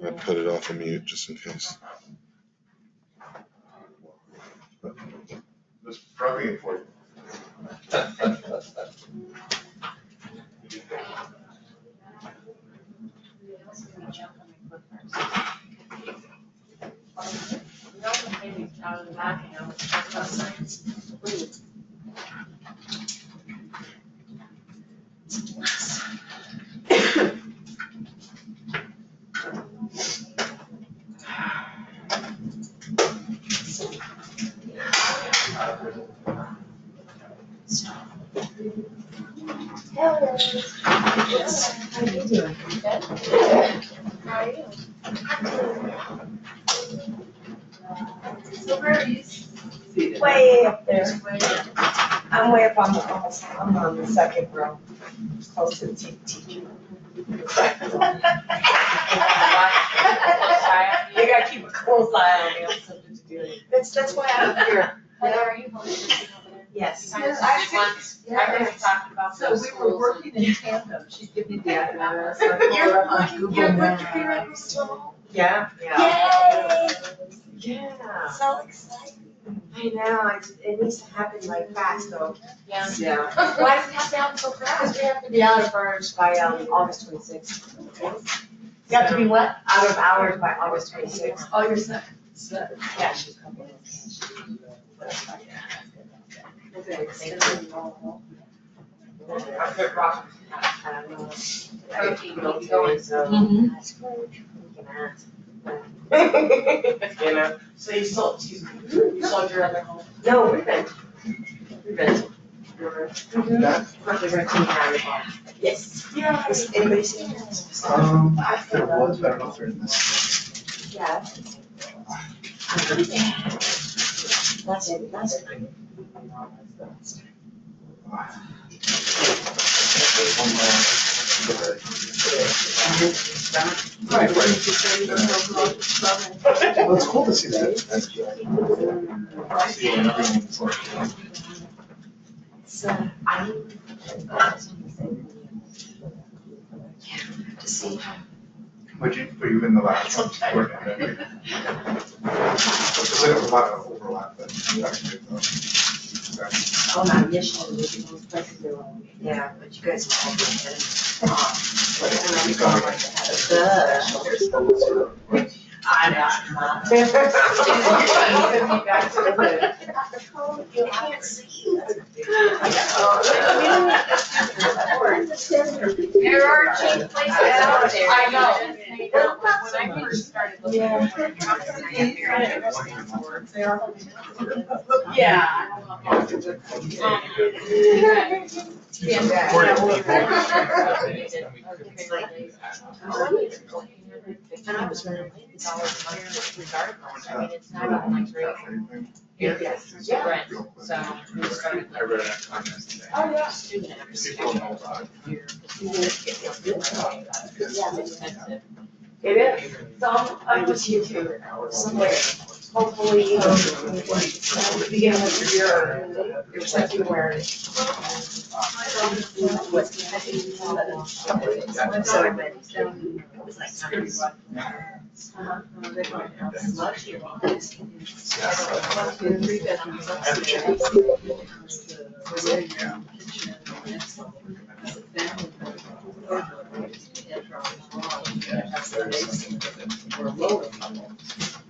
I put it off of mute just in case. That's probably important. Hello. How are you doing? Good. How are you? So where are you seated? Way up there. I'm way up on I'm on the second row, close to the teacher. You gotta keep a close eye on me, I'm something to do. That's why I'm up here. Heather, are you holding this over there? Yes. Yes, I was talking about So we were working in tandem, she'd give me the address. You're on Google Maps. Yeah. Yay! Yeah. So exciting. I know, it needs to happen like fast though. Yeah. Yeah. Why does it have to happen so fast? Because we have to be out of hours by August 26th. You have to be what? Out of hours by August 26th. Oh, you're set. Yeah, she's coming. Okay. I put rock. Protein keeps going. So. You know? So you sold your other home? No, we've been. Probably renting out of home. Yes. Yeah. Is anybody seen There was, but I don't know if they're in this. Yeah. That's it, that's it. Right. Well, it's cool to see that. See when everyone's like, So to see. were you in the last one? Working on it? There's like a lot of overlap, but that's good though. Oh, not initially, those places they were, yeah, but you guys have all been in. And I'm going like to have a good. I'm not. You can't see. There are cheap places out there. I know. When I first started looking for yeah. And I was running $90 a month regardless. I mean, it's not even like great areas to rent. So we started I read like it on yesterday. Oh, yeah. student accommodation. People know about it. It's expensive. It is. So I'm with you too. Somewhere, hopefully, at the beginning of the year, it was like you were.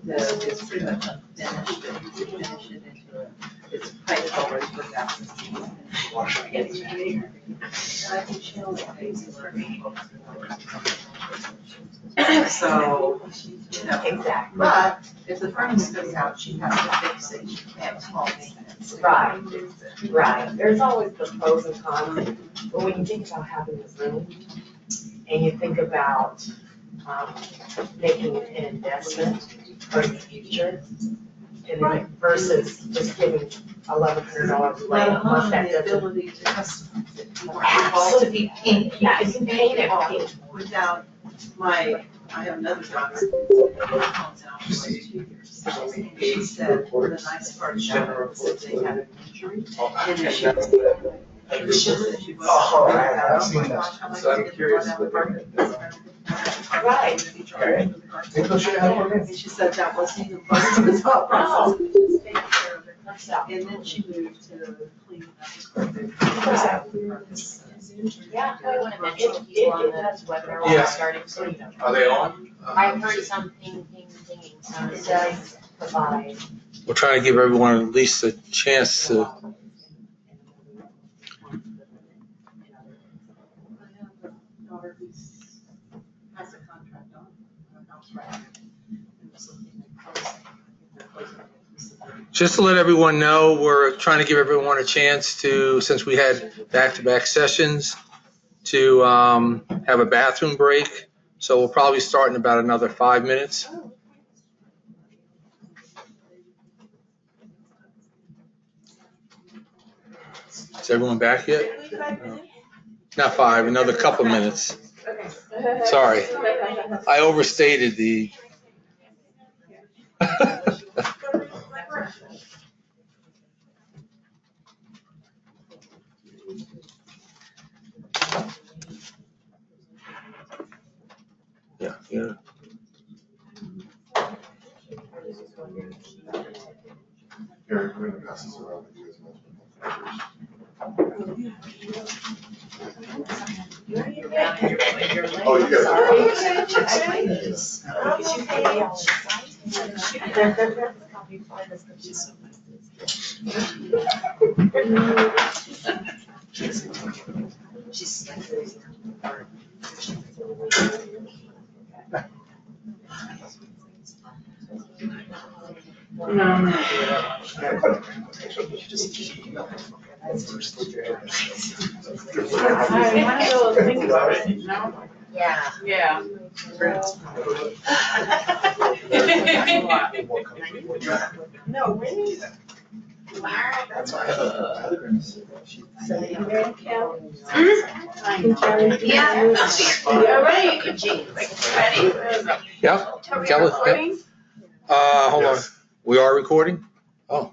It's pretty much unfinished, it's pipe colors without. So, you know, Exactly. but if the furnace goes out, she has to fix it, she can't small maintenance. Right. Right, there's always the pros and cons, but when you think about having this room, and you think about, making an investment for the future, and then versus just giving $1,100 away a month, that The doesn't. ability to customize it. Absolutely. To be pink. Yeah, you can paint it pink. Without I have another daughter. She said, the nice part about it is that they had an injury, and if she Oh, I haven't seen that. So I'm curious what they're. Right. Okay. Maybe they'll show you how to work it. She said that wasn't even part of the thought process. And then she moved to Cleveland. Yeah. We want to mention people on the webinar while Yeah. we're starting, so you know. Are they on? I've heard some ping, pinging, so It does provide. We're trying to give everyone at least a chance to. I have a daughter who's has a contract on a house right now. And was looking at closing it. Just to let everyone know, we're trying to give everyone a chance to, since we had back-to-back sessions, to have a bathroom break. So we'll probably start in about another 5 minutes. Is everyone back yet? No. Not 5, another couple minutes. Sorry, I overstated the. Yeah, yeah. Gary, we're gonna pass this around with you as much. Oh, you Yeah. Yeah. No, really? Wow, that's right. Yeah. All right. Ready? Yep, Kelly, yep. Hold on. Yes. We are recording? Oh,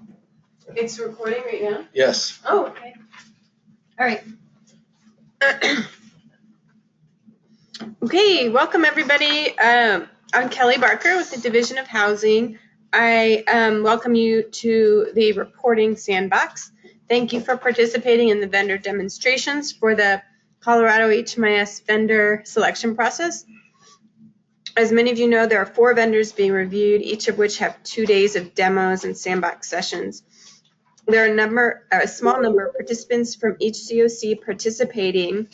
It's recording right now? yes. Oh, okay. All right. Okay, welcome everybody. I'm Kelly Barker with the Division of Housing. I welcome you to the reporting Sandbox. Thank you for participating in the vendor demonstrations for the Colorado HMIS vendor selection process. As many of you know, there are 4 vendors being reviewed, each of which have 2 days of demos and Sandbox sessions. There are a small number of participants from each COC participating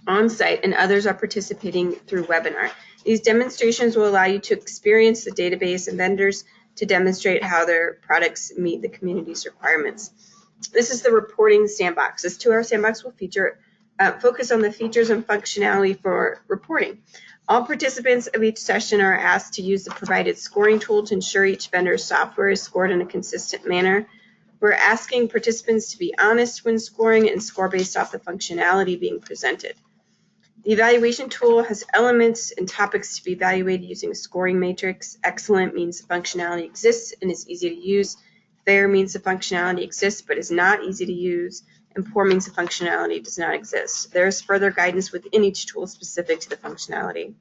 on-site, and others are participating through webinar. These demonstrations will allow you to experience the database and vendors to demonstrate how their products meet the community's requirements. This is the reporting Sandbox. This 2-hour Sandbox will focus on the features and functionality for reporting. All participants of each session are asked to use the provided scoring tool to ensure each vendor's software is scored in a consistent manner. We're asking participants to be honest when scoring and score based off the functionality being presented. The evaluation tool has elements and topics to be evaluated using a scoring matrix. Excellent means the functionality exists and is easy to use. Fair means the functionality exists but is not easy to use. And poor means the functionality does not exist. There is further guidance within each tool specific to the functionality.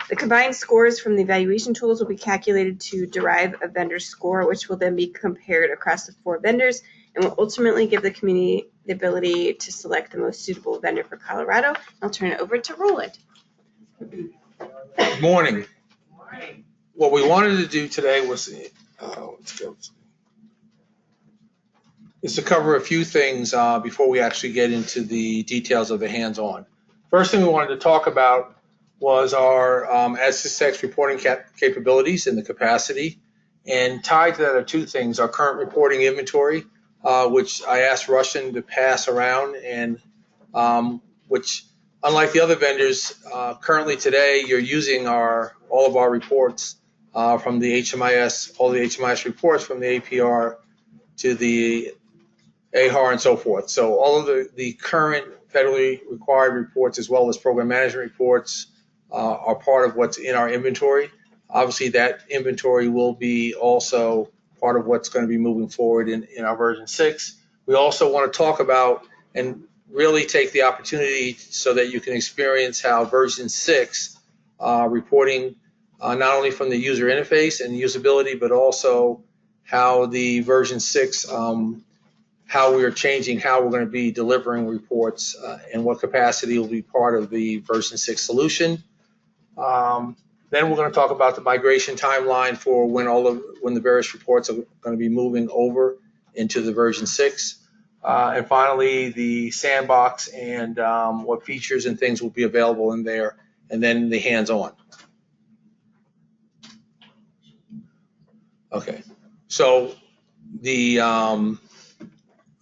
The combined scores from the evaluation tools will be calculated to derive a vendor score, which will then be compared across the 4 vendors and will ultimately give the community the ability to select the most suitable vendor for Colorado. I'll turn it over to Roland. Good morning. What we wanted to do today was, is to cover a few things before we actually get into the details of the hands-on. First thing we wanted to talk about was our Adsystech reporting capabilities and the capacity. And tied to that are 2 things: our current reporting inventory, which I asked Russian to pass around, and which, unlike the other vendors, currently today you're using all of our reports from the HMIS, all the HMIS reports from the APR to the AHAR and so forth. So all of the current federally required reports, as well as program management reports, are part of what's in our inventory. Obviously, that inventory will be also part of what's going to be moving forward in our version 6. We also want to talk about and really take the opportunity so that you can experience how version 6 reporting, not only from the user interface and usability, but also how the version 6, how we are changing how we're going to be delivering reports and what capacity will be part of the version 6 solution. Then we're going to talk about the migration timeline for when the various reports are going to be moving over into the version 6. And finally, the sandbox and what features and things will be available in there, and then the hands-on. Okay, so I'm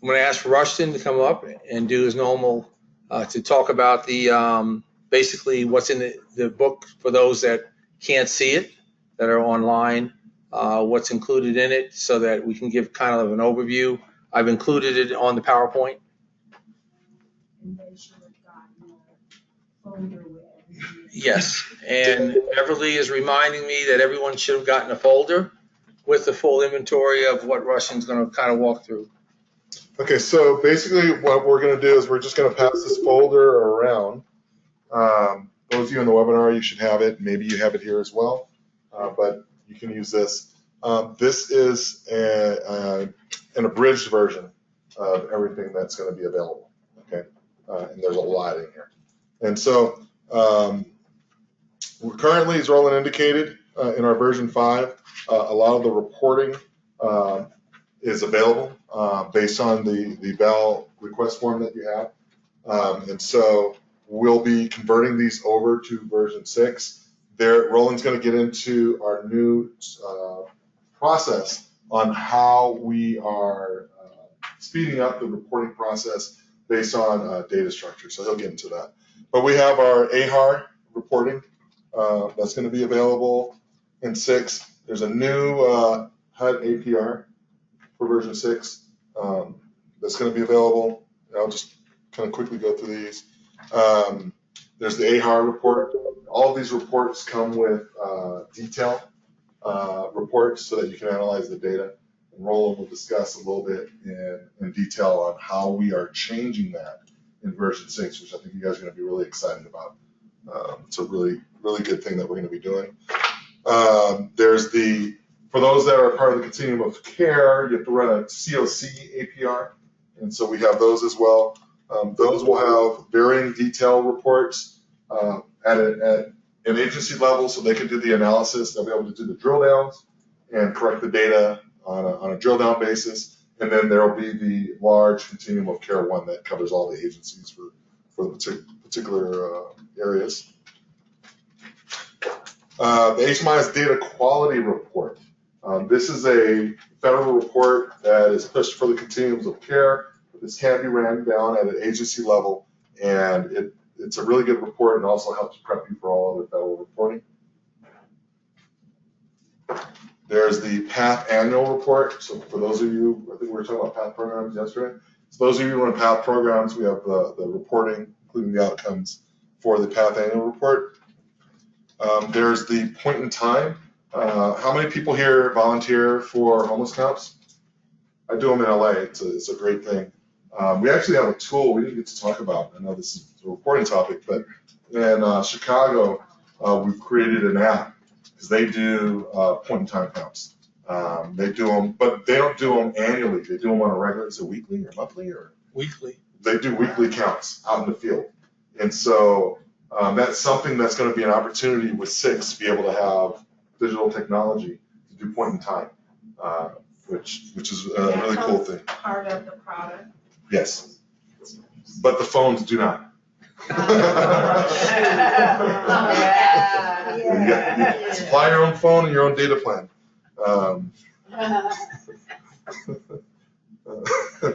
going to ask for Rushton to come up and do his normal to talk about the basically what's in the book for those that can't see it, that are online, what's included in it, so that we can give kind of an overview. I've included it on the PowerPoint. And they should have gotten a folder with everything. Yes, and Beverly is reminding me that everyone should have gotten a folder with the full inventory of what Rushton's going to kind of walk through. Okay, so basically what we're going to do is we're just going to pass this folder around. Those of you in the webinar, you should have it. Maybe you have it here as well, but you can use this. This is an abridged version of everything that's going to be available, okay? And there's a lot in here. And so we're currently, as Roland indicated, in our version 5, a lot of the reporting is available based on the VAL request form that you have. And so we'll be converting these over to version 6. Roland's going to get into our new process on how we are speeding up the reporting process based on data structure. So he'll get into that. But we have our AHAR reporting that's going to be available in 6. There's a new HUD APR for version 6 that's going to be available. I'll just kind of quickly go through these. There's the AHAR report. All of these reports come with detail reports so that you can analyze the data. And Roland will discuss a little bit in detail on how we are changing that in version 6, which I think you guys are going to be really excited about. It's a really, really good thing that we're going to be doing. For those that are part of the continuum of care, you have to run a COC APR, and so we have those as well. Those will have varying detail reports at an agency level, so they can do the analysis. They'll be able to do the drill downs and correct the data on a drill down basis. And then there will be the large continuum of care one that covers all the agencies for the particular areas. The HMIS data quality report. This is a federal report that is pushed for the continuums of care. This can be ran down at an agency level, and it's a really good report and also helps prep you for all other federal reporting. There's the PATH annual report. So for those of you, I think we were talking about PATH programs yesterday. So those of you who run PATH programs, we have the reporting, including the outcomes for the PATH annual report. There's the point in time. How many people here volunteer for homeless camps? I do them in LA. It's a great thing. We actually have a tool we didn't get to talk about. I know this is a reporting topic, but in Chicago, we've created an app because they do point-in-time counts. They do them, but they don't do them annually. They do them on a regular, is it weekly or monthly or? Weekly. They do weekly counts out in the field. And so that's something that's going to be an opportunity with 6 to be able to have digital technology to do point-in-time, which is a really cool thing. Part of the product. Yes, but the phones do not. You supply your own phone and your own data plan.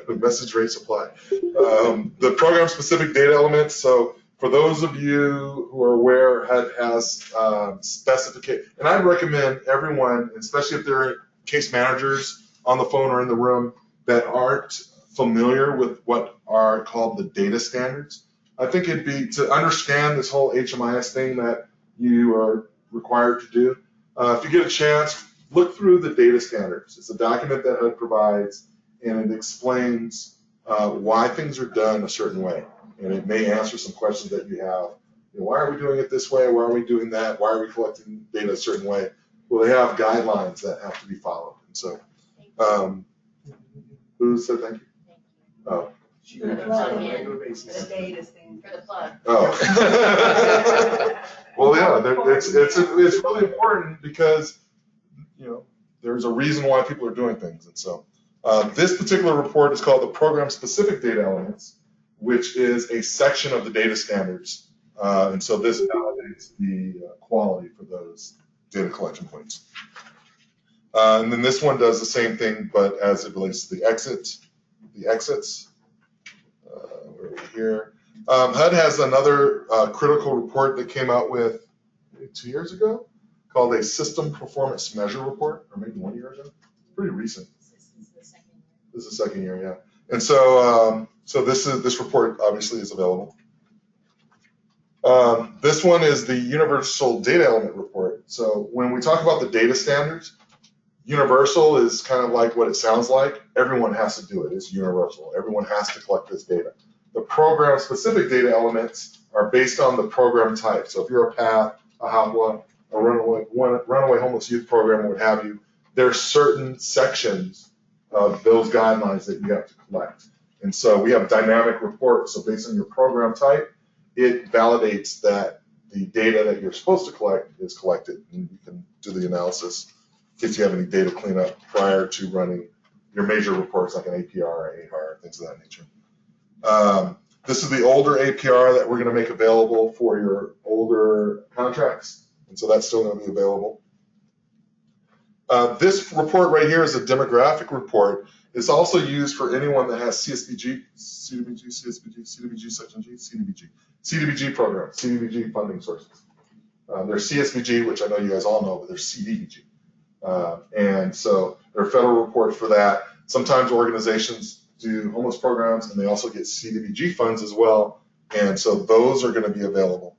Message rate supply. The program-specific data elements. So for those of you who are aware, HUD has specification, and I recommend everyone, especially if they're case managers on the phone or in the room, that aren't familiar with what are called the data standards. I think it'd be to understand this whole HMIS thing that you are required to do. If you get a chance, look through the data standards. It's a document that HUD provides, and it explains why things are done a certain way. And it may answer some questions that you have. Why are we doing it this way? Why are we doing that? Why are we collecting data a certain way? Well, they have guidelines that have to be followed. And so, who said thank you? Oh. For the plug in, for the data thing. For the plug. Oh. Well, yeah, it's really important because, there's a reason why people are doing things. And so this particular report is called the Program-Specific Data Elements, which is a section of the data standards. And so this validates the quality for those data collection points. And then this one does the same thing, but as it relates to the exits. Where are we here? HUD has another critical report that came out with maybe 2 years ago called a System Performance Measure Report, or maybe 1 year ago. It's pretty recent. This is the second year. This is the second year, yeah. And so, this report obviously is available. This one is the Universal Data Element Report. So when we talk about the data standards, universal is kind of like what it sounds like. Everyone has to do it. It's universal. Everyone has to collect this data. The program-specific data elements are based on the program type. So if you're a PATH, a HOPWA, a runaway homeless youth program, or what have you, there are certain sections of those guidelines that you have to collect. And so we have dynamic reports. So based on your program type, it validates that the data that you're supposed to collect is collected. And you can do the analysis in case you have any data cleanup prior to running your major reports like an APR or AHAR, things of that nature. This is the older APR that we're going to make available for your older contracts. And so that's still going to be available. This report right here is a demographic report. It's also used for anyone that has CDBG, Section G, CDBG program, CDBG funding sources. There's CSBG, which I know you guys all know, but there's CDBG. And so there are federal reports for that. Sometimes organizations do homeless programs and they also get CDBG funds as well. And so those are going to be available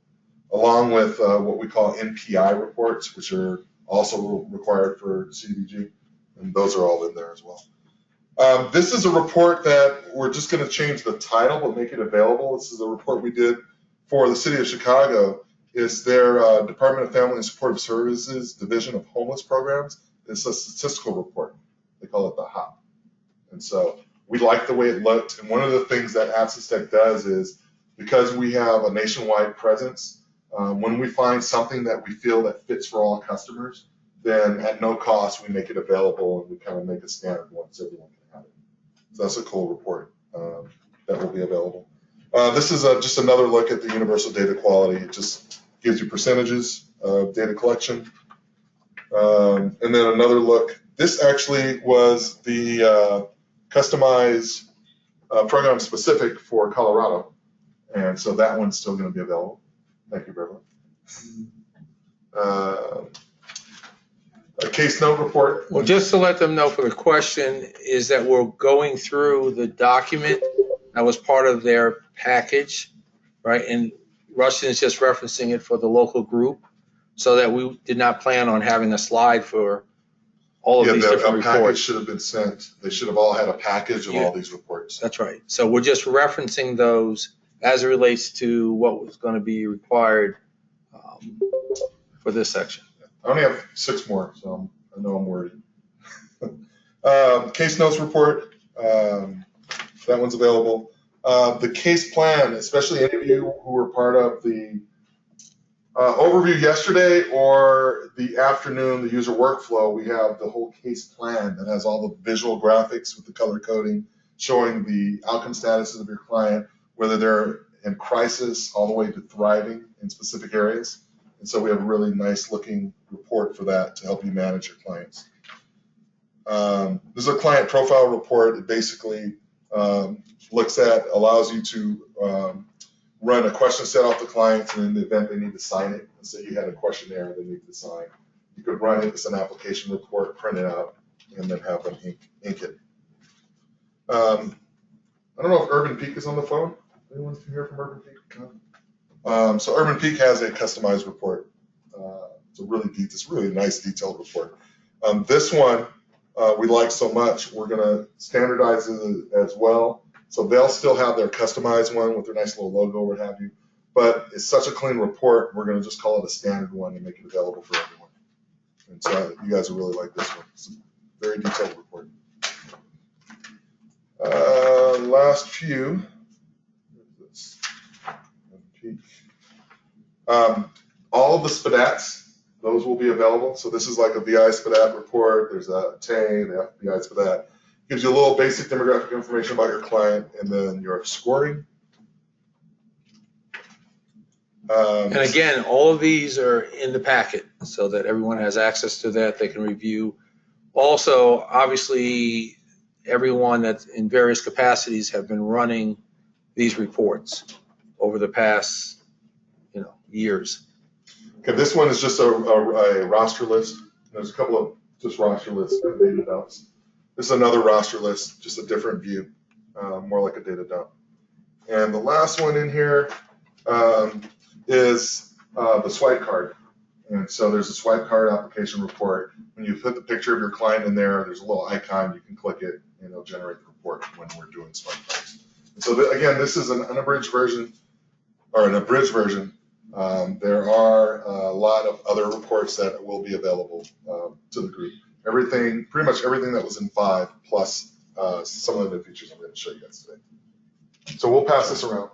along with what we call NPI reports, which are also required for CDBG. And those are all in there as well. This is a report that we're just going to change the title but make it available. This is a report we did for the city of Chicago. It's their Department of Family and Supportive Services Division of Homeless Programs. It's a statistical report. They call it the HOP. And so we like the way it looked. And one of the things that Adsystech does is because we have a nationwide presence, when we find something that we feel that fits for all customers, then at no cost we make it available and we kind of make a standard one so everyone can have it. So that's a cool report that will be available. This is just another look at the universal data quality. It just gives you percentages of data collection. And then another look. This actually was the customized program specific for Colorado. And so that one's still going to be available. Thank you, Beverly. A case note report. Well, just to let them know for the question is that we're going through the document that was part of their package, right? And Rustin is just referencing it for the local group so that we did not plan on having a slide for all of these different reports. Package should have been sent. They should have all had a package of all these reports. That's right. So we're just referencing those as it relates to what was going to be required for this section. I only have 6 more, so I know I'm worried. Case notes report, that one's available. The case plan, especially any of you who were part of the overview yesterday or the afternoon, the user workflow, we have the whole case plan that has all the visual graphics with the color coding showing the outcome statuses of your client, whether they're in crisis all the way to thriving in specific areas. And so we have a really nice looking report for that to help you manage your clients. This is a client profile report. It basically allows you to run a question set off the clients, and in the event they need to sign it, let's say you had a questionnaire they need to sign, you could run it as an application report, print it out, and then have them ink it. I don't know if Urban Peak is on the phone. Anyone hear from Urban Peak? No? So Urban Peak has a customized report. It's a really nice detailed report. This one we like so much, we're going to standardize it as well. So they'll still have their customized one with their nice little logo, what have you. But it's such a clean report, we're going to just call it a standard one and make it available for everyone. And so you guys will really like this one. It's a very detailed report. Last few. All of the SPDATs, those will be available. So this is like a VI SPDAT report. There's a TAE, the FBI SPDAT. Gives you a little basic demographic information about your client and then your scoring. And again, all of these are in the packet so that everyone has access to that. They can review. Also, obviously, everyone that's in various capacities have been running these reports over the past, years. Okay, this one is just a roster list. There's a couple of just roster lists and data dumps. This is another roster list, just a different view, more like a data dump. And the last one in here is the swipe card. And so there's a swipe card application report. When you put the picture of your client in there, there's a little icon, you can click it and it'll generate the report when we're doing swipe cards. And so again, this is an unabridged version or an abridged version. There are a lot of other reports that will be available to the group. Pretty much everything that was in 5 plus some of the new features I'm going to show you guys today. So we'll pass this around.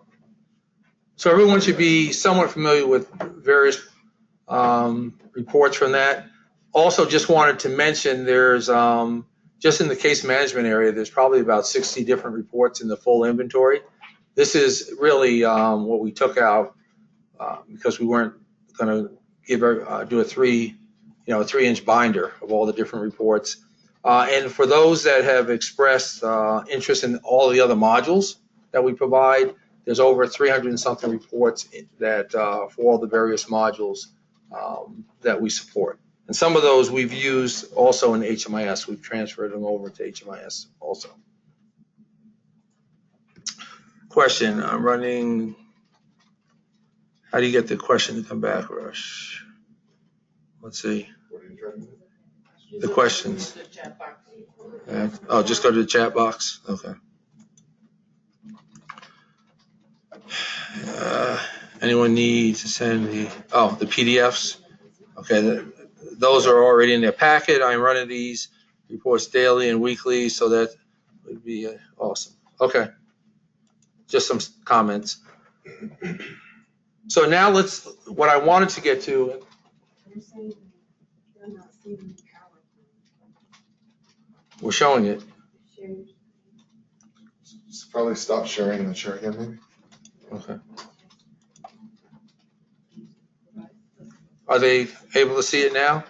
So everyone should be somewhat familiar with various reports from that. Also, just wanted to mention there's, just in the case management area, there's probably about 60 different reports in the full inventory. This is really what we took out because we weren't going to do a 3-inch binder of all the different reports. And for those that have expressed interest in all the other modules that we provide, there's over 300 and something reports that for all the various modules that we support. And some of those we've used also in HMIS. We've transferred them over to HMIS also. Question, I'm running. How do you get the question to come back, Rush? Let's see. What are you trying to do? The questions. Oh, just go to the chat box? Okay. Anyone need to send the PDFs? Okay, those are already in their packet. I'm running these reports daily and weekly, so that would be awesome. Okay, just some comments. So now what I wanted to get to. They're saying they're not seeing the power. We're showing it. Just probably stop sharing and then share again, maybe. Okay. Are they able to see it now?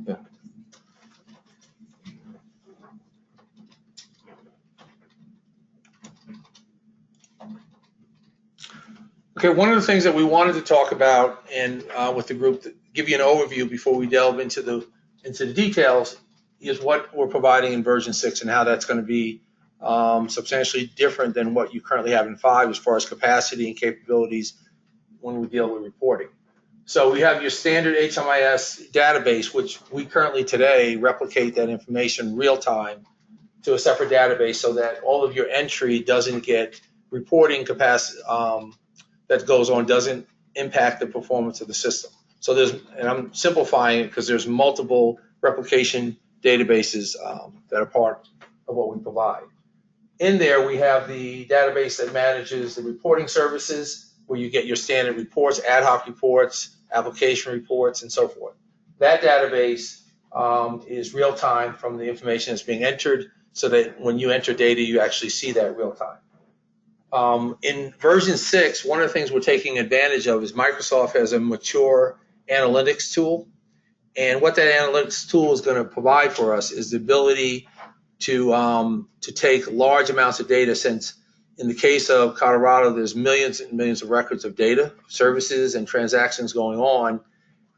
Yeah. Okay, one of the things that we wanted to talk about and with the group, to give you an overview before we delve into the details, is what we're providing in version 6 and how that's going to be substantially different than what you currently have in 5 as far as capacity and capabilities when we deal with reporting. So we have your standard HMIS database, which we currently today replicate that information real time to a separate database so that all of your entry doesn't get reporting capacity that goes on, doesn't impact the performance of the system. So and I'm simplifying it because there's multiple replication databases that are part of what we provide. In there, we have the database that manages the reporting services, where you get your standard reports, ad hoc reports, application reports, and so forth. That database is real time from the information that's being entered, so that when you enter data, you actually see that real time. In version 6, one of the things we're taking advantage of is Microsoft has a mature analytics tool. And what that analytics tool is going to provide for us is the ability to take large amounts of data, since in the case of Colorado, there's millions and millions of records of data, services, and transactions going on,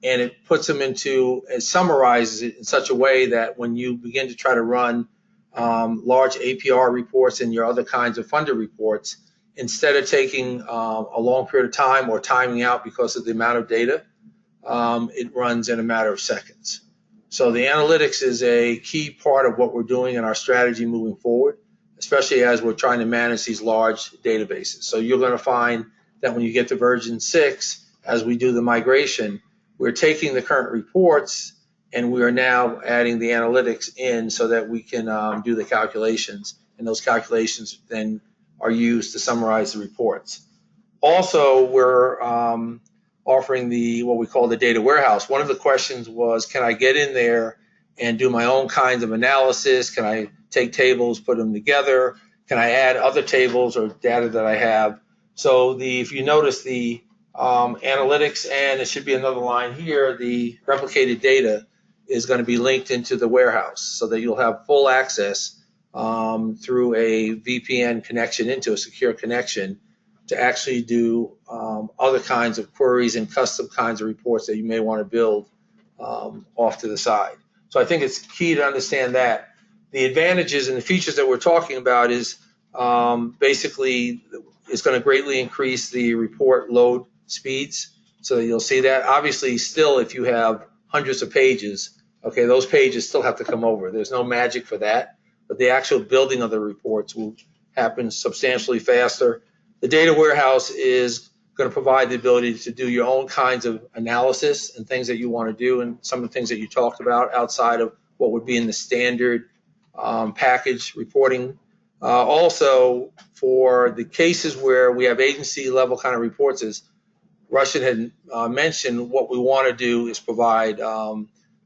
and it puts them it summarizes it in such a way that when you begin to try to run large APR reports and your other kinds of funder reports, instead of taking a long period of time or timing out because of the amount of data, it runs in a matter of seconds. So the analytics is a key part of what we're doing in our strategy moving forward, especially as we're trying to manage these large databases. So you're going to find that when you get to version 6, as we do the migration, we're taking the current reports and we are now adding the analytics in so that we can do the calculations, and those calculations then are used to summarize the reports. Also, we're offering what we call the data warehouse. One of the questions was, can I get in there and do my own kinds of analysis? Can I take tables, put them together? Can I add other tables or data that I have? So if you notice the analytics, and it should be another line here, the replicated data is going to be linked into the warehouse so that you'll have full access through a VPN connection into a secure connection to actually do other kinds of queries and custom kinds of reports that you may want to build off to the side. So I think it's key to understand that. The advantages and the features that we're talking about is basically it's going to greatly increase the report load speeds. So you'll see that. Obviously, still, if you have hundreds of pages, okay, those pages still have to come over. There's no magic for that, but the actual building of the reports will happen substantially faster. The data warehouse is going to provide the ability to do your own kinds of analysis and things that you want to do, and some of the things that you talked about outside of what would be in the standard package reporting. Also, for the cases where we have agency level kind of reports, as Russian had mentioned, what we want to do is provide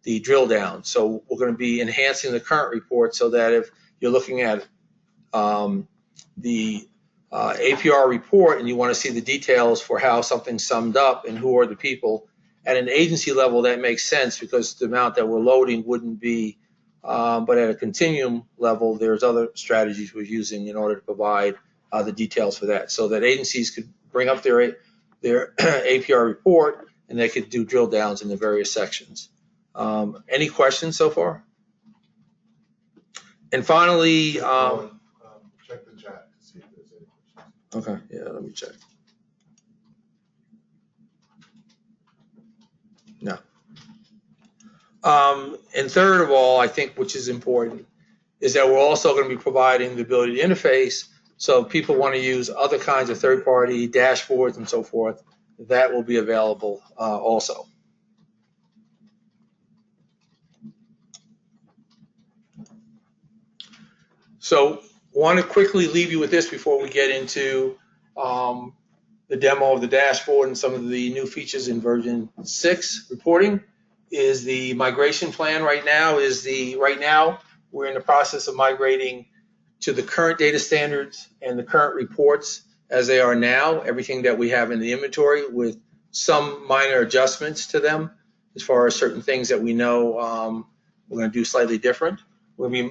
the drill down. So we're going to be enhancing the current report so that if you're looking at the APR report and you want to see the details for how something's summed up and who are the people, at an agency level that makes sense because the amount that we're loading wouldn't be, but at a continuum level, there's other strategies we're using in order to provide the details for that, so that agencies could bring up their APR report and they could do drill downs in the various sections. Any questions so far? And finally, Check the chat to see if there's any questions. okay, yeah, let me check. No. And third of all, I think, which is important, is that we're also going to be providing the ability to interface. So if people want to use other kinds of third-party dashboards and so forth, that will be available also. So want to quickly leave you with this before we get into the demo of the dashboard and some of the new features in version 6 reporting. Is the migration plan right now we're in the process of migrating to the current data standards and the current reports as they are now, everything that we have in the inventory, with some minor adjustments to them as far as certain things that we know we're going to do slightly different. We'll be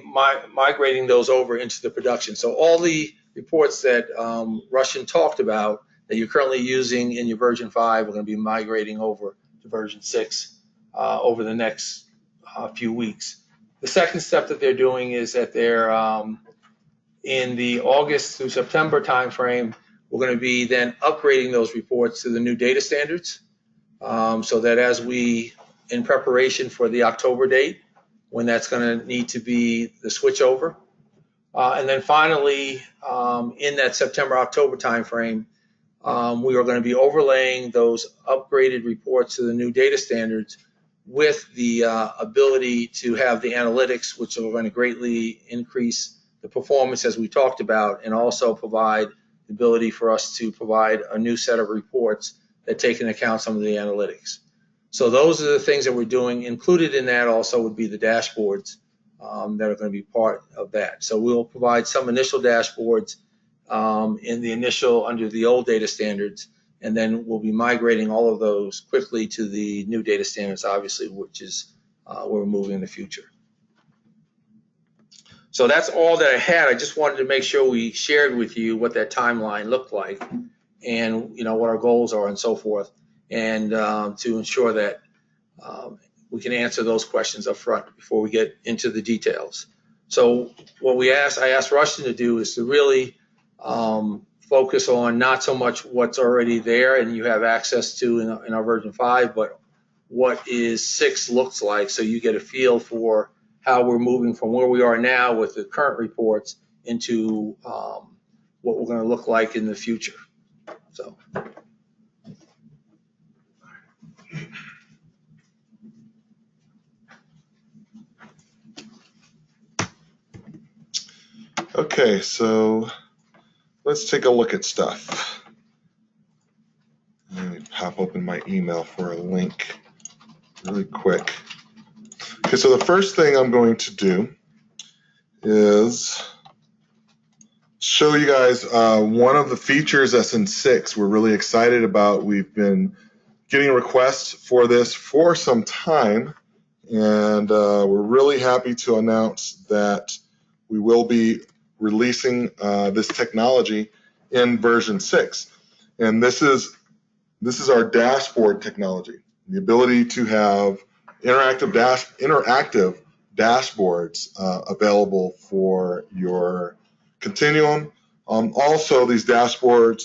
migrating those over into the production. So all the reports that Russian talked about that you're currently using in your version 5, we're going to be migrating over to version 6 over the next few weeks. The second step that they're doing is that they're in the August through September timeframe, we're going to be then upgrading those reports to the new data standards, so that as we, in preparation for the October date, when that's going to need to be the switch over. And then finally, in that September-October timeframe, we are going to be overlaying those upgraded reports to the new data standards with the ability to have the analytics, which are going to greatly increase the performance as we talked about, and also provide the ability for us to provide a new set of reports that take into account some of the analytics. So those are the things that we're doing. Included in that also would be the dashboards that are going to be part of that. So we'll provide some initial dashboards in the initial under the old data standards, and then we'll be migrating all of those quickly to the new data standards, obviously, which is where we're moving in the future. So that's all that I had. I just wanted to make sure we shared with you what that timeline looked like, and what our goals are and so forth, and to ensure that we can answer those questions up front before we get into the details. So what I asked Rushton to do is to really focus on not so much what's already there and you have access to in our version 5, but what is 6 looks like, so you get a feel for how we're moving from where we are now with the current reports into what we're going to look like in the future. So. Okay, so let's take a look at stuff. Let me pop open my email for a link really quick. Okay, so the first thing I'm going to do is show you guys one of the features that's in 6 we're really excited about. We've been getting requests for this for some time, and we're really happy to announce that we will be releasing this technology in version 6. And this is our dashboard technology, the ability to have interactive dashboards available for your continuum. Also, these dashboards,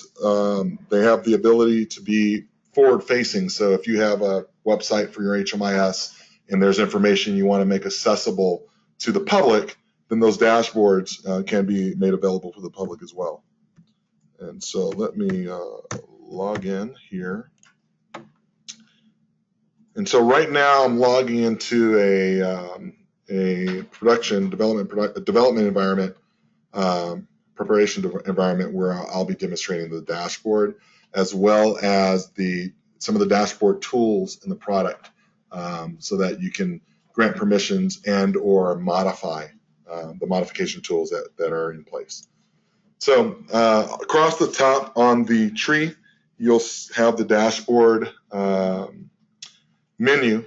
they have the ability to be forward-facing. So if you have a website for your HMIS and there's information you want to make accessible to the public, then those dashboards can be made available to the public as well. And so let me log in here. And so right now I'm logging into a production development environment, preparation environment, where I'll be demonstrating the dashboard as well as some of the dashboard tools in the product, so that you can grant permissions and or modify the modification tools that are in place. So across the top on the tree, you'll have the dashboard menu,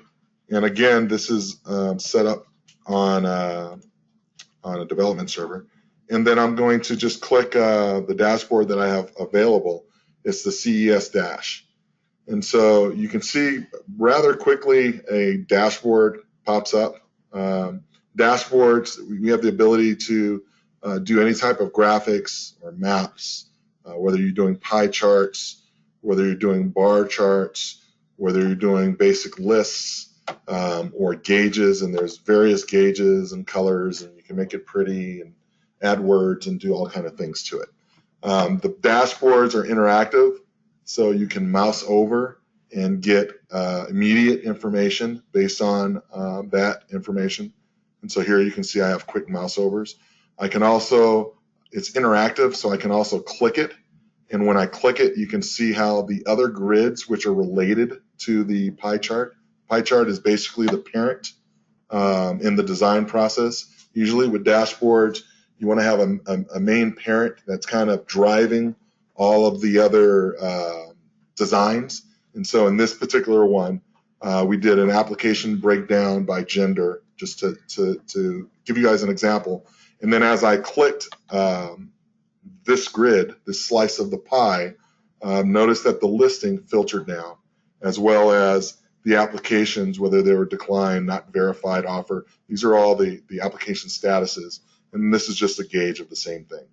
and again, this is set up on a development server. And then I'm going to just click the dashboard that I have available. It's the CES dash. And so you can see rather quickly a dashboard pops up. Dashboards, we have the ability to do any type of graphics or maps, whether you're doing pie charts, whether you're doing bar charts, whether you're doing basic lists, or gauges, and there's various gauges and colors, and you can make it pretty and add words and do all kind of things to it. The dashboards are interactive, so you can mouse over and get immediate information based on that information. And so here you can see I have quick mouse overs. I can also, it's interactive, so I can also click it. And when I click it, you can see how the other grids, which are related to the pie chart is basically the parent in the design process. Usually with dashboards, you want to have a main parent that's kind of driving all of the other designs. And so in this particular one, we did an application breakdown by gender, just to give you guys an example. And then as I clicked this grid, this slice of the pie, notice that the listing filtered down, as well as the applications, whether they were declined, not verified, offer. These are all the application statuses, and this is just a gauge of the same thing.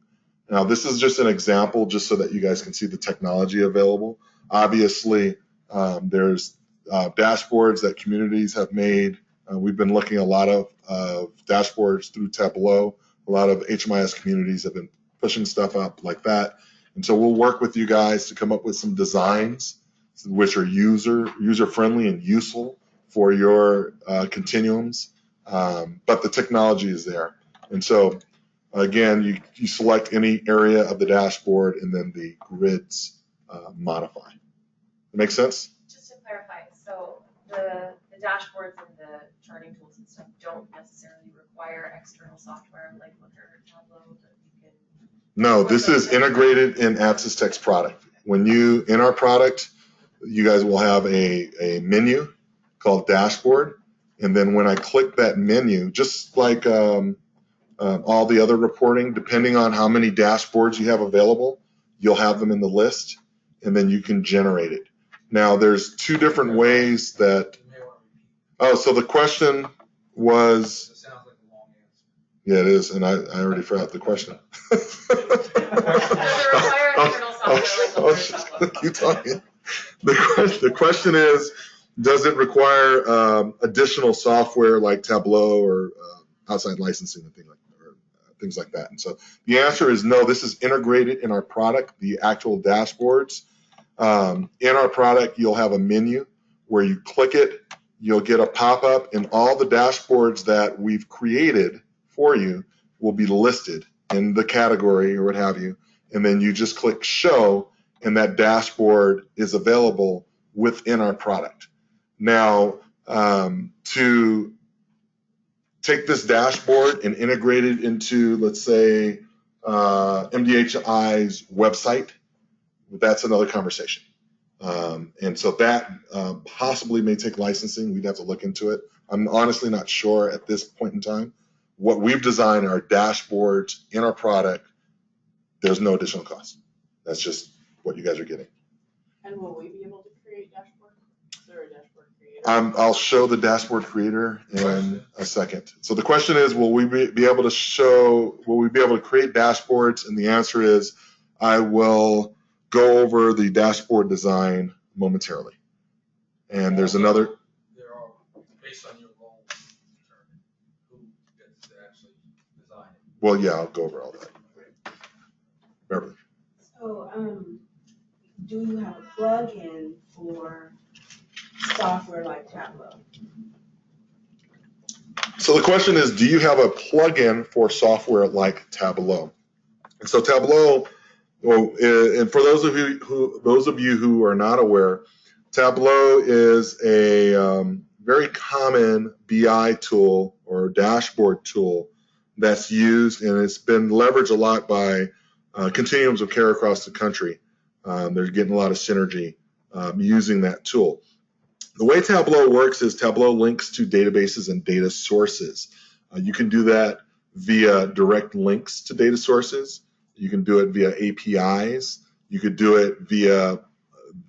Now, this is just an example, just so that you guys can see the technology available. Obviously, there's dashboards that communities have made. We've been looking at a lot of dashboards through Tableau. A lot of HMIS communities have been pushing stuff up like that. And so we'll work with you guys to come up with some designs which are user-friendly and useful for your continuums. But the technology is there. And so, again, you select any area of the dashboard, and then the grids modify. Make sense? Just to clarify, so the dashboards and the charting tools and stuff don't necessarily require external software like Looker or Tableau that you can. No, this is integrated in Adsystech's product. In our product, you guys will have a menu called dashboard, and then when I click that menu, just like all the other reporting, depending on how many dashboards you have available, you'll have them in the list, and then you can generate it. Now, there's two different ways that. Oh, so the question was. It sounds like a long answer. Yeah, it is, and I already forgot the question. Does it require external software like Looker or Tableau? Keep talking. The question is, does it require additional software like Tableau or outside licensing and things like that? And so the answer is no. This is integrated in our product, the actual dashboards. In our product, you'll have a menu where you click it, you'll get a pop-up, and all the dashboards that we've created for you will be listed in the category or what have you. And then you just click show, and that dashboard is available within our product. Now, to take this dashboard and integrate it into, let's say, MDHI's website, that's another conversation. And so that possibly may take licensing. We'd have to look into it. I'm honestly not sure at this point in time. What we've designed are dashboards in our product. There's no additional cost. That's just what you guys are getting. And will we be able to create dashboard? Is there a dashboard creator? I'll show the dashboard creator in a second. So the question is, will we be able to create dashboards? And the answer is, I will go over the dashboard design momentarily. And there's another. There are, based on your role, determine who gets to actually design it. Well, yeah, I'll go over all that. Beverly. So, do you have a plug-in for software like Tableau? So the question is, do you have a plug-in for software like Tableau? And so Tableau, well, and for those of you who are not aware, Tableau is a very common BI tool or dashboard tool that's used, and it's been leveraged a lot by continuums of care across the country. They're getting a lot of synergy using that tool. The way Tableau works is Tableau links to databases and data sources. You can do that via direct links to data sources. You can do it via APIs. You could do it via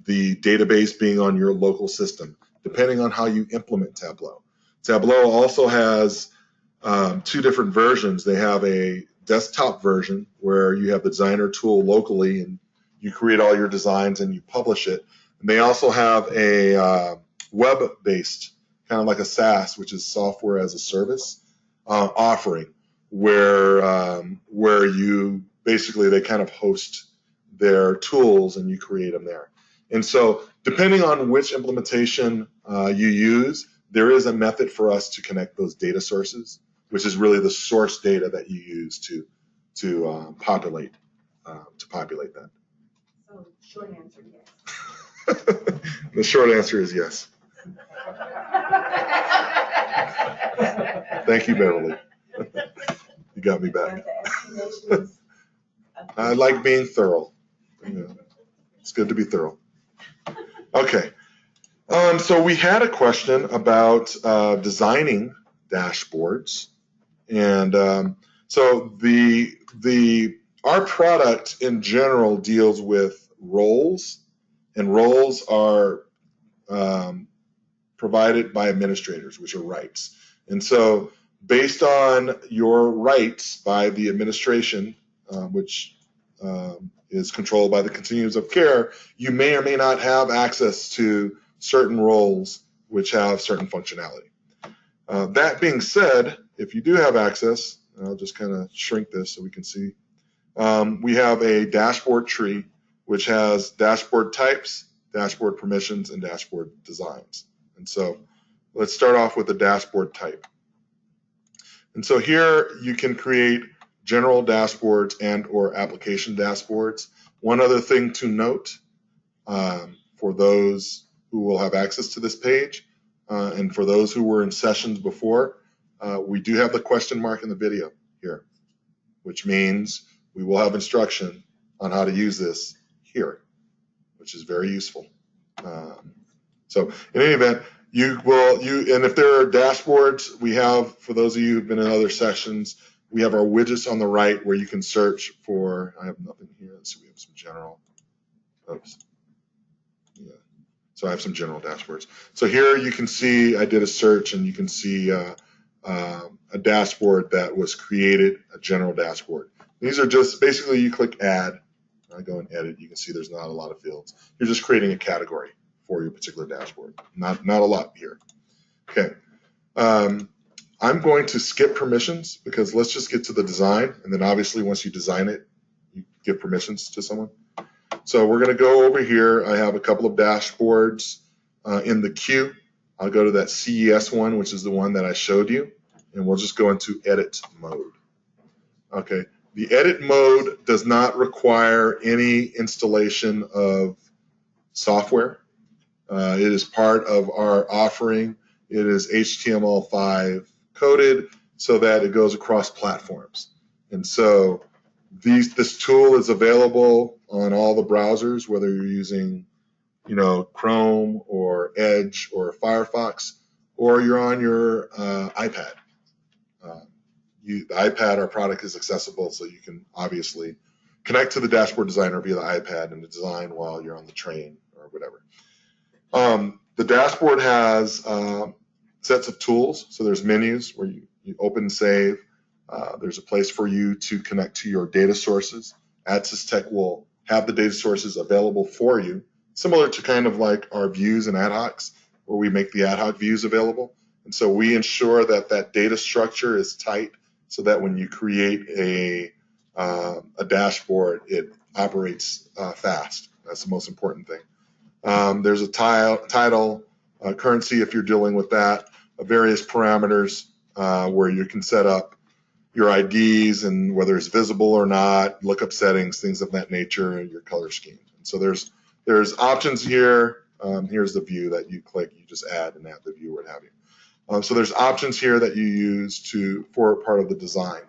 the database being on your local system, depending on how you implement Tableau. Tableau also has two different versions. They have a desktop version where you have the designer tool locally and you create all your designs and you publish it. And they also have a web-based, kind of like a SaaS, which is software as a service offering, where you basically, they kind of host their tools and you create them there. And so depending on which implementation you use, there is a method for us to connect those data sources, which is really the source data that you use to populate that. So, short answer, yes. The short answer is yes. Thank you, Beverly. You got me back. And the explanation is I like being thorough. You know, it's good to be thorough. Okay. So we had a question about designing dashboards, and so our product in general deals with roles, and roles are provided by administrators, which are rights. And so based on your rights by the administration, which is controlled by the continuums of care, you may or may not have access to certain roles which have certain functionality. That being said, if you do have access, I'll just kind of shrink this so we can see, we have a dashboard tree which has dashboard types, dashboard permissions, and dashboard designs. And so let's start off with the dashboard type. And so here you can create general dashboards and or application dashboards. One other thing to note for those who will have access to this page and for those who were in sessions before, we do have the question mark in the video here, which means we will have instruction on how to use this here, which is very useful. So in any event, and if there are dashboards, we have, for those of you who've been in other sessions, we have our widgets on the right where you can search for, I have nothing here, so we have some general, oops. Yeah. So I have some general dashboards. So here you can see, I did a search and you can see a dashboard that was created, a general dashboard. These are just, basically you click add, I go and edit, you can see there's not a lot of fields. You're just creating a category for your particular dashboard. Not a lot here. Okay. I'm going to skip permissions because let's just get to the design, and then obviously once you design it, you give permissions to someone. So we're going to go over here. I have a couple of dashboards in the queue. I'll go to that CES one, which is the one that I showed you, and we'll just go into edit mode. Okay. The edit mode does not require any installation of software. It is part of our offering. It is HTML5 coded so that it goes across platforms. And so this tool is available on all the browsers, whether you're using, Chrome or Edge or Firefox, or you're on your iPad. The iPad, our product is accessible, so you can obviously connect to the dashboard designer via the iPad and design while you're on the train or whatever. The dashboard has sets of tools. So there's menus where you open and save. There's a place for you to connect to your data sources. Adsystech will have the data sources available for you, similar to kind of like our views and ad hocs, where we make the ad hoc views available. And so we ensure that that data structure is tight so that when you create a dashboard, it operates fast. That's the most important thing. There's a title, currency if you're dealing with that, various parameters where you can set up your IDs and whether it's visible or not, lookup settings, things of that nature, and your color scheme. And so there's options here. Here's the view that you click, you just add and add the view, what have you. So there's options here that you use for part of the design.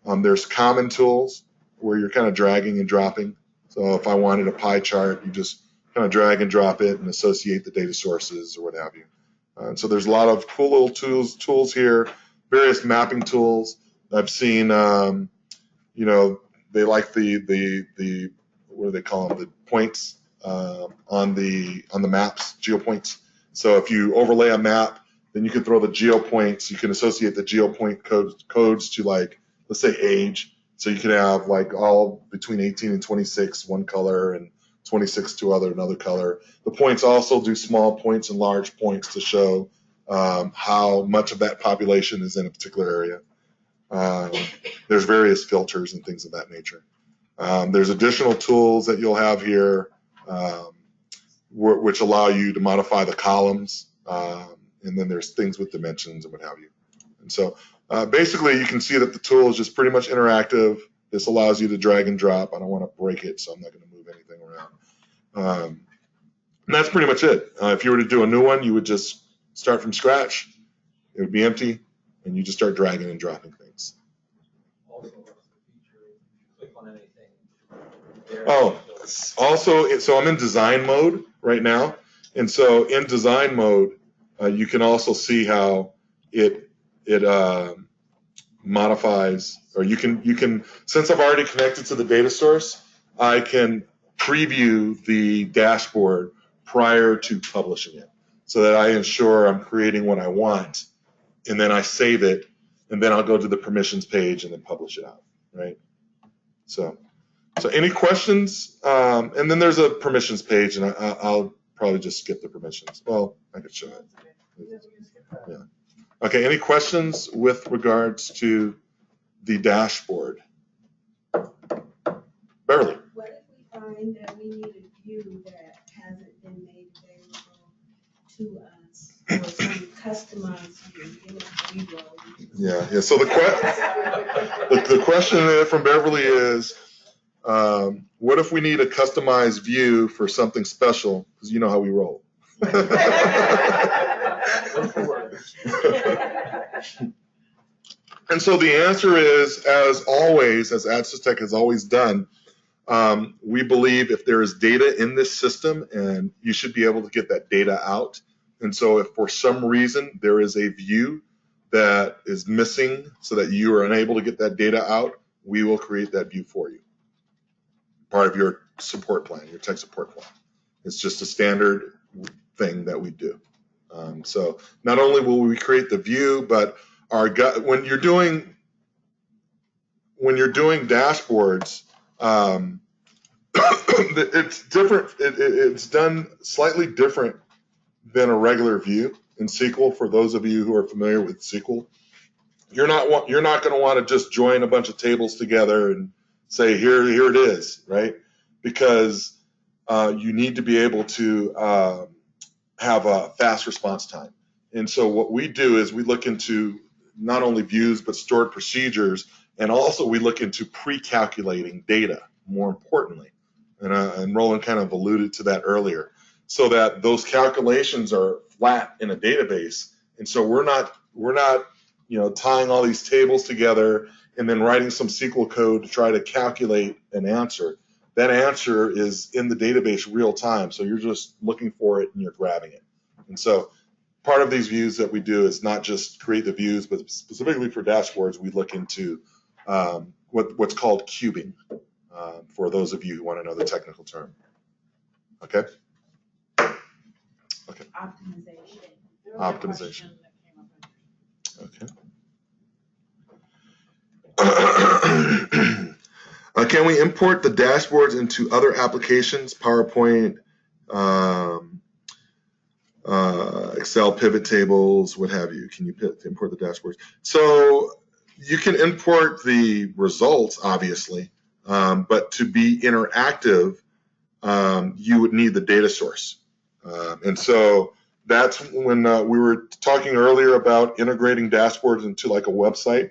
There's common tools where you're kind of dragging and dropping. So if I wanted a pie chart, you just kind of drag and drop it and associate the data sources or what have you. So there's a lot of cool little tools here, various mapping tools. I've seen, they like the what do they call them, the points on the maps, geopoints. So if you overlay a map, then you can throw the geopoints. You can associate the geopoint codes to, like, let's say age. So you can have like all between 18 and 26, one color, and 26 to another color. The points also do small points and large points to show how much of that population is in a particular area. There's various filters and things of that nature. There's additional tools that you'll have here which allow you to modify the columns. And then there's things with dimensions and what have you. And so basically you can see that the tool is just pretty much interactive. This allows you to drag and drop. I don't want to break it, so I'm not going to move anything around. And that's pretty much it. If you were to do a new one, you would just start from scratch. It would be empty, and you just start dragging and dropping things. Oh, also, so I'm in design mode right now. And so in design mode, you can also see how it modifies, or you can, since I've already connected to the data source, I can preview the dashboard prior to publishing it so that I ensure I'm creating what I want, and then I save it, and then I'll go to the permissions page and then publish it out, right? So any questions? And then there's a permissions page, and I'll probably just skip the permissions. Well, I could show it. Yeah. Okay, any questions with regards to the dashboard? Beverly. What if we find that we need a view that hasn't been made available to us, or some customized view, Yeah. So the question there from Beverly is, what if we need a customized view for something special? Because you know how we roll. And so the answer is, as always, as Adsystech has always done, we believe if there is data in this system, and you should be able to get that data out. And so if for some reason there is a view that is missing so that you are unable to get that data out, we will create that view for you. Part of your support plan, your tech support plan. It's just a standard thing that we do. So not only will we create the view, but when you're doing dashboards, it's different. It's done slightly different than a regular view in SQL. For those of you who are familiar with SQL, you're not going to want to just join a bunch of tables together and say here it is, right? Because you need to be able to have a fast response time. And so what we do is we look into not only views but stored procedures, and also we look into pre-calculating data, more importantly. And Roland kind of alluded to that earlier, so that those calculations are flat in a database. And so we're not tying all these tables together and then writing some SQL code to try to calculate an answer. That answer is in the database real time, so you're just looking for it and you're grabbing it. And so part of these views that we do is not just create the views, but specifically for dashboards, we look into what's called cubing, for those of you who want to know the technical term. Okay? Okay. Optimization. There was a Optimization. question that came up. Okay. Can we import the dashboards into other applications, PowerPoint, Excel pivot tables, what have you? Can you import the dashboards? So you can import the results, obviously, but to be interactive, you would need the data source. And so that's when we were talking earlier about integrating dashboards into like a website.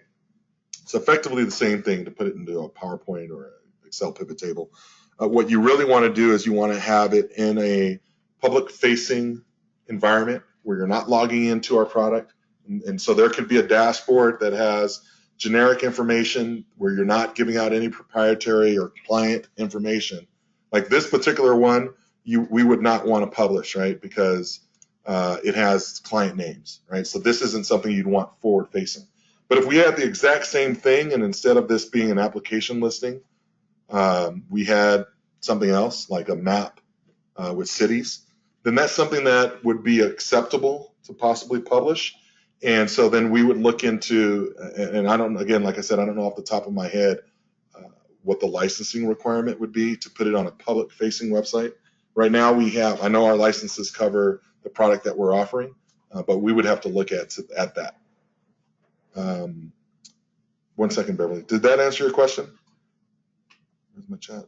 It's effectively the same thing to put it into a PowerPoint or an Excel pivot table. What you really want to do is you want to have it in a public-facing environment where you're not logging into our product. And so there could be a dashboard that has generic information where you're not giving out any proprietary or client information. Like this particular one, we would not want to publish, right? Because it has client names, right? So this isn't something you'd want forward-facing. But if we had the exact same thing, and instead of this being an application listing, we had something else like a map with cities, then that's something that would be acceptable to possibly publish. And so then we would look into, and I don't, again, like I said, I don't know off the top of my head what the licensing requirement would be to put it on a public-facing website. Right now I know our licenses cover the product that we're offering, but we would have to look at that. 1 second, Beverly. Did that answer your question? Where's my chat?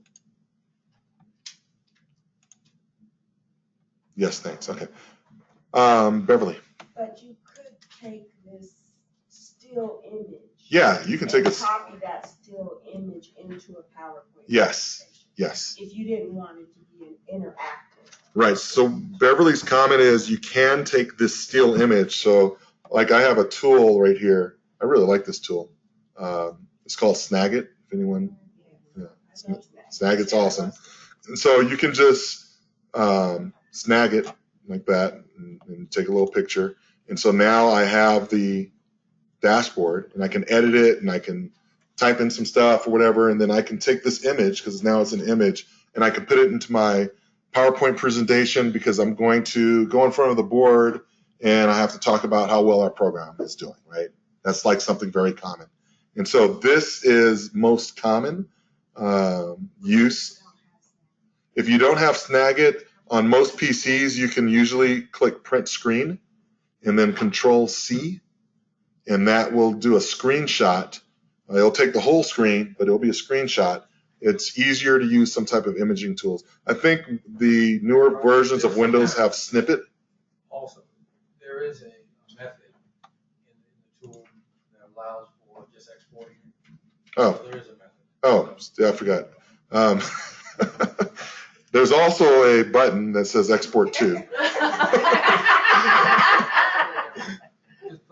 Yes, thanks. Okay. Beverly. But you could take this still image. Yeah, you can take and a. copy that still image into a PowerPoint. Yes. presentation Yes. If you didn't want it to be an interactive. Right. So Beverly's comment is you can take this still image. So like I have a tool right here. I really like this tool. It's called Snagit. If anyone, yeah, Snagit's awesome. And so you can just snag it like that and take a little picture. And so now I have the dashboard and I can edit it and I can type in some stuff or whatever. And then I can take this image because now it's an image and I can put it into my PowerPoint presentation because I'm going to go in front of the board and I have to talk about how well our program is doing, right? That's like something very common. And so this is most common use. If you don't have Snagit, on most PCs, you can usually click print screen and then Control C, and that will do a screenshot. It'll take the whole screen, but it'll be a screenshot. It's easier to use some type of imaging tools. I think the newer versions of Windows have Snippet. Also, there is a method in the tool that allows for just exporting. Oh. So there is a method. Oh, yeah, I forgot. There's also a button that says export to.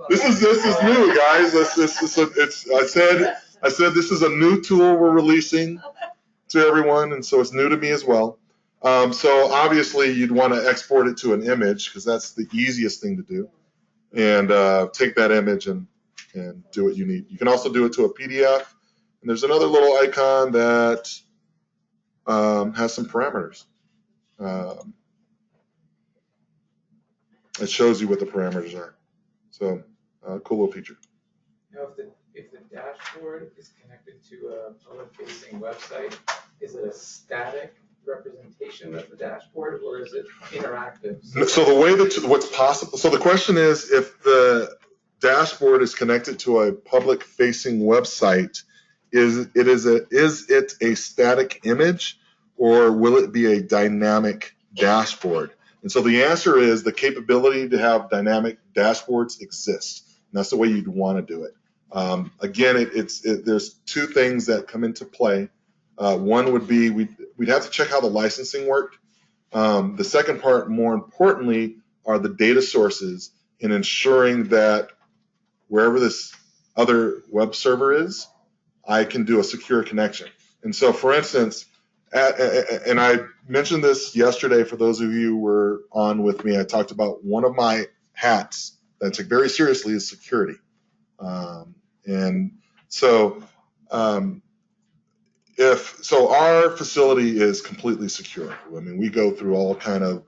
This is new, guys. I said this is a new tool we're releasing to everyone, and so it's new to me as well. So obviously you'd want to export it to an image because that's the easiest thing to do, and take that image and do what you need. You can also do it to a PDF, and there's another little icon that has some parameters. It shows you what the parameters are. So cool little feature. Now, if the dashboard is connected to a public-facing website, is it a static representation presentation of the dashboard, or is it interactive? So the way that what's possible, so the question is if the dashboard is connected to a public facing website, is it a static image or will it be a dynamic dashboard? And so the answer is the capability to have dynamic dashboards exists. And that's the way you'd want to do it. Again, there's two things that come into play. One would be we'd have to check how the licensing worked. The second part, more importantly, are the data sources in ensuring that wherever this other web server is, I can do a secure connection. And so, for instance, and I mentioned this yesterday for those of you who were on with me, I talked about one of my hats that I take very seriously is security. And so, our facility is completely secure. I mean, we go through all kind of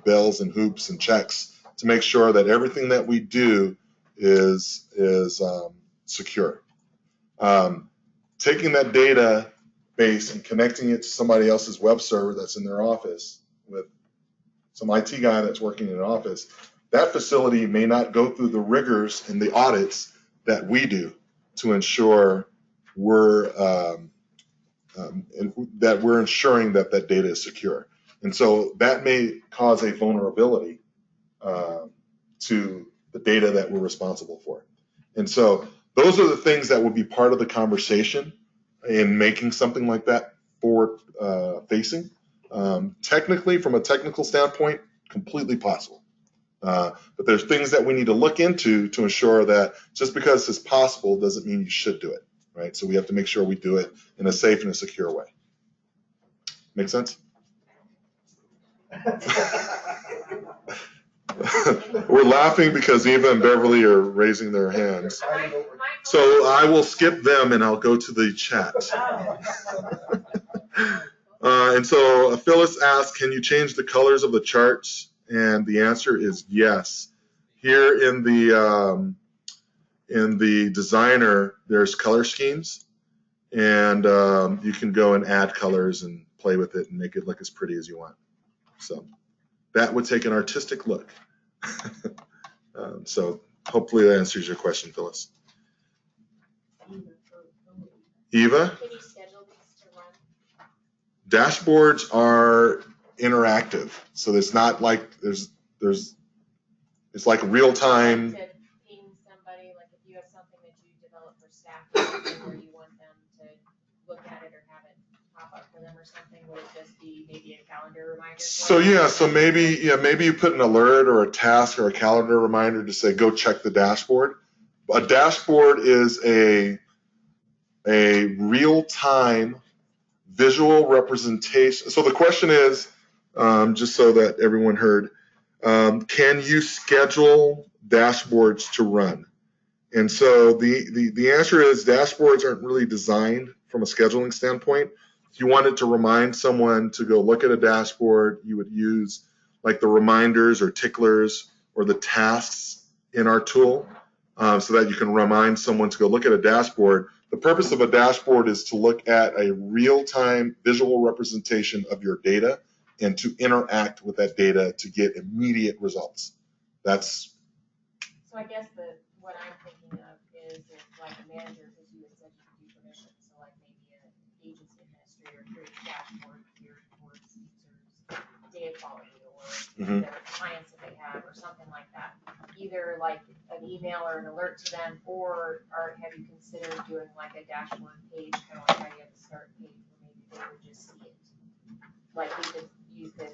bells and hoops and checks to make sure that everything that we do is secure. Taking that database and connecting it to somebody else's web server that's in their office with some IT guy that's working in an office, that facility may not go through the rigors and the audits that we do to ensure we're ensuring that that data is secure. And so that may cause a vulnerability to the data that we're responsible for. And so those are the things that would be part of the conversation in making something like that forward facing. Technically, from a technical standpoint, completely possible. But there's things that we need to look into to ensure that just because it's possible doesn't mean you should do it, right? So we have to make sure we do it in a safe and a secure way. Make sense? We're laughing because Eva and Beverly are raising their hands. So I will skip them and I'll go to the chat. And so Phyllis asked, can you change the colors of the charts? And the answer is yes. Here in the designer, there's color schemes. And you can go and add colors and play with it and make it look as pretty as you want. So that would take an artistic look. So hopefully that answers your question, Phyllis. Eva? Can you schedule these to run? Dashboards are interactive, so it's not like it's like real time. To ping somebody, like if you have something that you develop for staff or something where you want them to look at it or have it pop up for them or something, would it just be maybe a calendar reminder? So yeah, so maybe you put an alert or a task or a calendar reminder to say go check the dashboard. A dashboard is a real time visual representation. So the question is, just so that everyone heard, can you schedule dashboards to run? And so the answer is dashboards aren't really designed from a scheduling standpoint. If you wanted to remind someone to go look at a dashboard, you would use like the reminders or ticklers or the tasks in our tool so that you can remind someone to go look at a dashboard. The purpose of a dashboard is to look at a real-time visual representation of your data and to interact with that data to get immediate results. That's. So I guess what I'm thinking of is if like a manager, because you had said you could do permission, so like maybe an agency administrator creates a dashboard geared towards users' data quality or their clients that they have or something like that. Either like an email or an alert to them, or have you considered doing like a dashboard page, kind of like how you have the start page, where maybe they would just see it. Like you could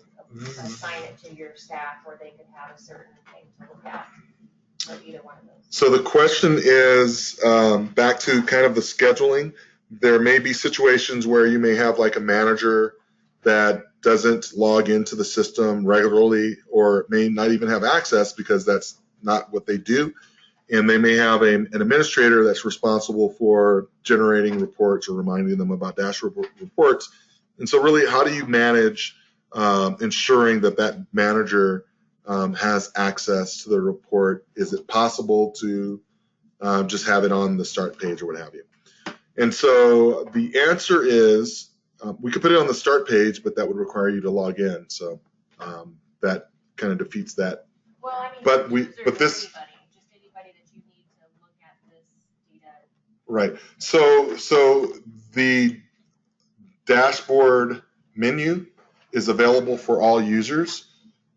assign it to your staff, or they could have a certain thing to look at. Or either one of those. So the question is back to kind of the scheduling. There may be situations where you may have like a manager that doesn't log into the system regularly or may not even have access because that's not what they do. And they may have an administrator that's responsible for generating reports or reminding them about dashboard reports. And so really, how do you manage ensuring that that manager has access to the report? Is it possible to just have it on the start page or what have you? And so the answer is We could put it on the start page, but that would require you to log in. So that kind of defeats that. Well, I mean, But we- users but or this- anybody that you need to look at this data. Right. So the dashboard menu is available for all users.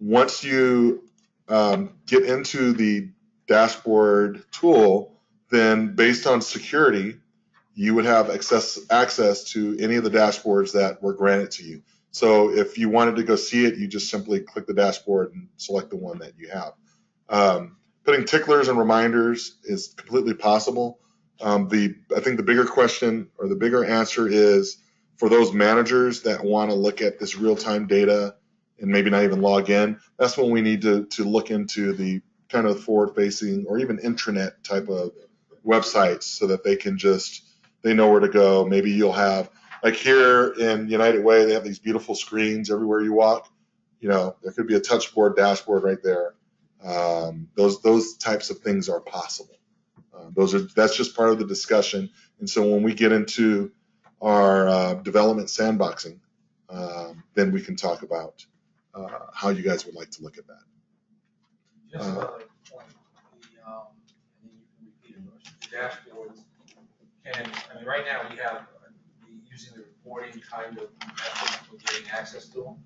Once you get into the dashboard tool, then based on security, you would have access to any of the dashboards that were granted to you. So if you wanted to go see it, you just simply click the dashboard and select the one that you have. Putting ticklers and reminders is completely possible. I think the bigger question or the bigger answer is for those managers that want to look at this real-time data and maybe not even log in. That's when we need to look into the kind of forward-facing or even intranet type of websites so that they know where to go. Maybe you'll have, like here in United Way, they have these beautiful screens everywhere you walk. There could be a touchboard dashboard right there. Those types of things are possible. That's just part of the discussion. And so when we get into our development sandboxing, then we can talk about how you guys would like to look at that. Just another point, and then you can repeat it, the dashboards right now we have using the reporting kind of method for getting access to them,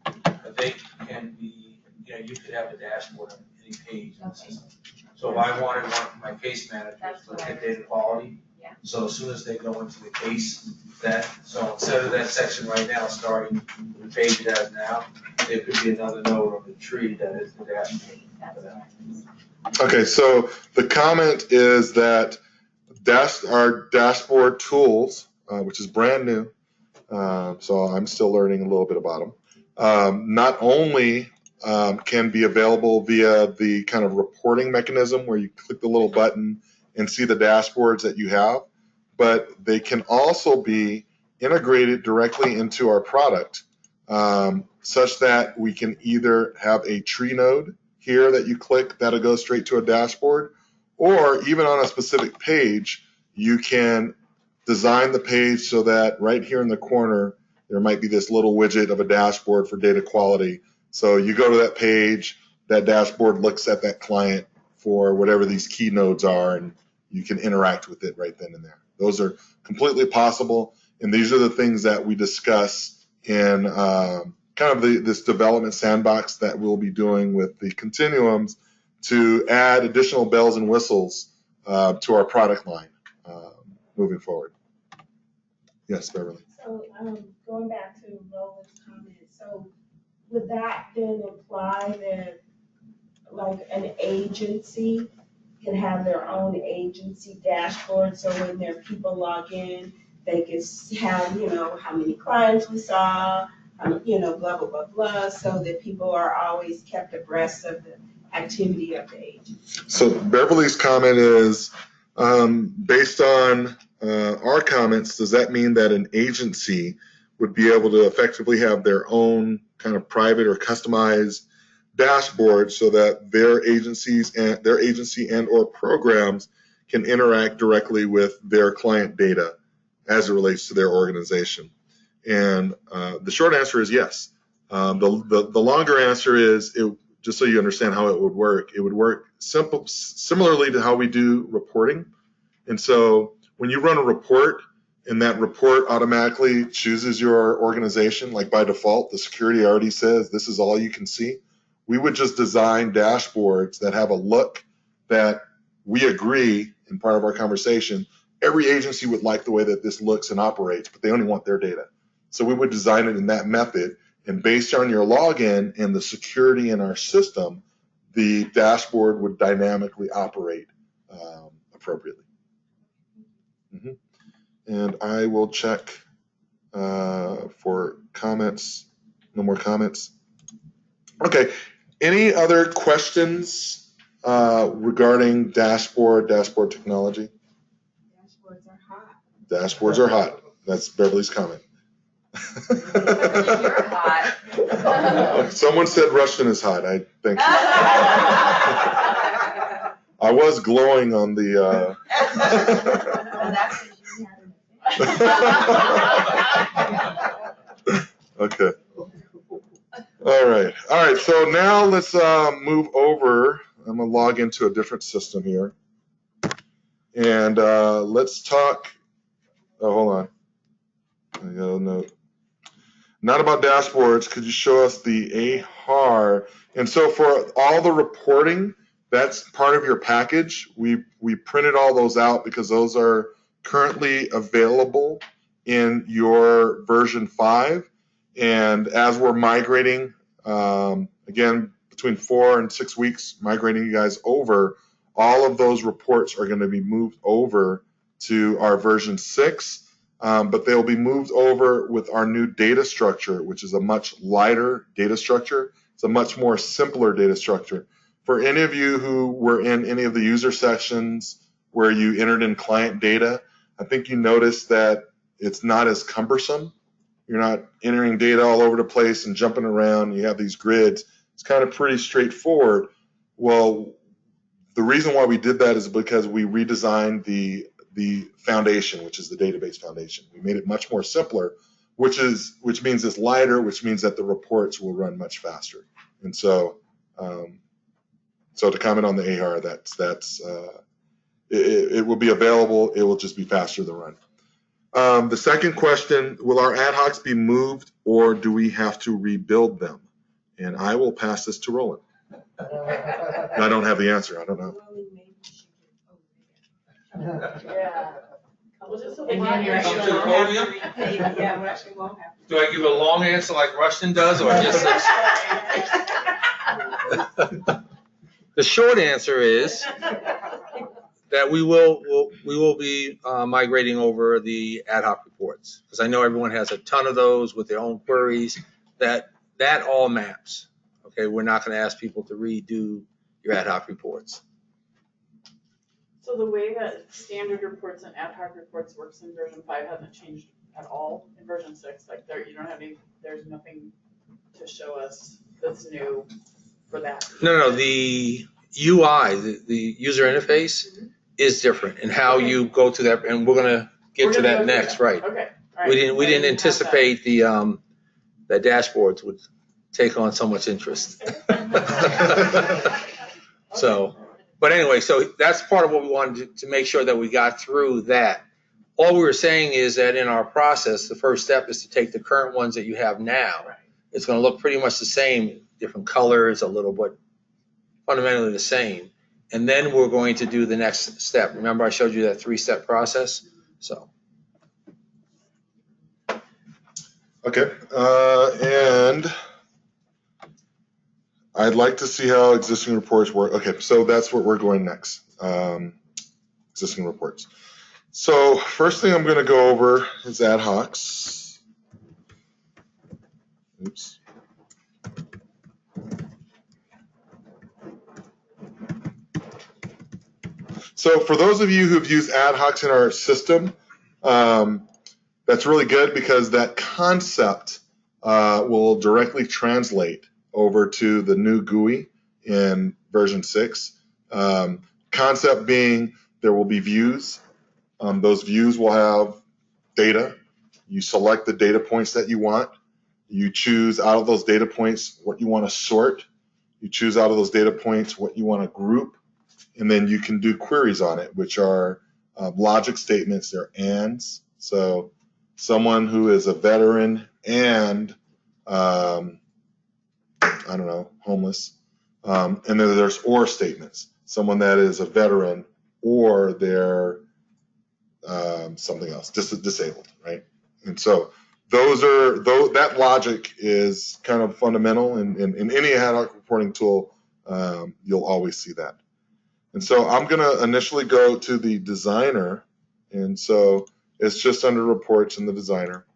but they can be, you could have a dashboard on any page in the system. So if I wanted one for my case manager to look at data quality, so as soon as they go into the case, so instead of that section right now starting with the page it has now, there could be another node on the tree that is the dashboard for that. Okay, so the comment is that our dashboard tools, which is brand new, so I'm still learning a little bit about them, not only can be available via the kind of reporting mechanism where you click the little button and see the dashboards that you have, but they can also be integrated directly into our product such that we can either have a tree node here that you click that'll go straight to a dashboard, or even on a specific page, you can design the page so that right here in the corner, there might be this little widget of a dashboard for data quality. So you go to that page, that dashboard looks at that client for whatever these key nodes are, and you can interact with it right then and there. Those are completely possible, and these are the things that we discuss in kind of this development sandbox that we'll be doing with the continuums to add additional bells and whistles to our product line moving forward. Yes, Beverly. So, going back to Roland's comment, so would that then imply that like an agency can have their own agency dashboard, so when their people log in, they can have, how many clients we saw, blah, blah, blah, blah, so that people are always kept abreast of the activity of the agency? So Beverly's comment is, based on our comments, does that mean that an agency would be able to effectively have their own kind of private or customized dashboard so that their agency and or programs can interact directly with their client data as it relates to their organization? And the short answer is yes. The longer answer is, just so you understand how it would work similarly to how we do reporting. And so when you run a report and that report automatically chooses your organization, like by default, the security already says this is all you can see, we would just design dashboards that have a look that we agree in part of our conversation. Every agency would like the way that this looks and operates, but they only want their data. So we would design it in that method, and based on your login and the security in our system, the dashboard would dynamically operate appropriately. Mm-hmm. And I will check for comments. No more comments. Okay. Any other questions regarding dashboard technology? Dashboards are hot. Dashboards are hot. That's Beverly's comment. Beverly, you're hot. Someone said Russian is hot. I thank you. I was glowing on the. Okay. All right. So now let's move over. I'm gonna log into a different system here, and let's talk. Oh, hold on. I got a note. Not about dashboards. Could you show us the AHAR? And so for all the reporting, that's part of your package. We printed all those out because those are currently available in your version 5. And as we're migrating, again, between 4 and 6 weeks, migrating you guys over, all of those reports are going to be moved over to our version 6. But they'll be moved over with our new data structure, which is a much lighter data structure. It's a much more simpler data structure. For any of you who were in any of the user sessions where you entered in client data, I think you noticed that it's not as cumbersome. You're not entering data all over the place and jumping around. You have these grids. It's kind of pretty straightforward. Well, the reason why we did that is because we redesigned the foundation, which is the database foundation. We made it much more simpler, which means it's lighter, which means that the reports will run much faster. And so, to comment on the AHAR, it will be available. It will just be faster to run. The second question: will our ad hocs be moved, or do we have to rebuild them? And I will pass this to Roland. I don't have the answer. I don't know. Yeah. And then you actually Come to the won't have to podium? repeat it. Yeah, we actually won't have to. Do I give a long answer like Rushton does, or just the short answer is that we will be migrating over the ad hoc reports, because I know everyone has a ton of those with their own queries. That all maps. Okay, we're not going to ask people to redo your ad hoc reports. So the way that standard reports and ad hoc reports works in version 5 hasn't changed at all in version 6. Like there's nothing to show us that's new for that. No, the UI, the user interface is different, and how you go to that, and we're going to get to that next, right? Okay. All right. We didn't anticipate the dashboards would take on so much interest. So, but anyway, so that's part of what we wanted to make sure that we got through that. All we were saying is that in our process, the first step is to take the current ones that you have now. Right. It's going to look pretty much the same, different colors, a little bit fundamentally the same. And then we're going to do the next step. Remember, I showed you that 3-step process? So. Okay, and I'd like to see how existing reports work. Okay, so that's what we're going next, existing reports. So first thing I'm going to go over is ad hocs. Oops. So for those of you who've used ad hocs in our system, that's really good, because that concept will directly translate over to the new GUI in version 6. Concept being there will be views. Those views will have data. You select the data points that you want. You choose out of those data points what you want to sort. You choose out of those data points what you want to group. And then you can do queries on it, which are logic statements. They're ands. So someone who is a veteran and, I don't know, homeless. And then there's or statements. Someone that is a veteran or they're something else, disabled, right? And so that logic is kind of fundamental. In any ad hoc reporting tool, you'll always see that. And so I'm going to initially go to the designer. And so it's just under reports in the designer.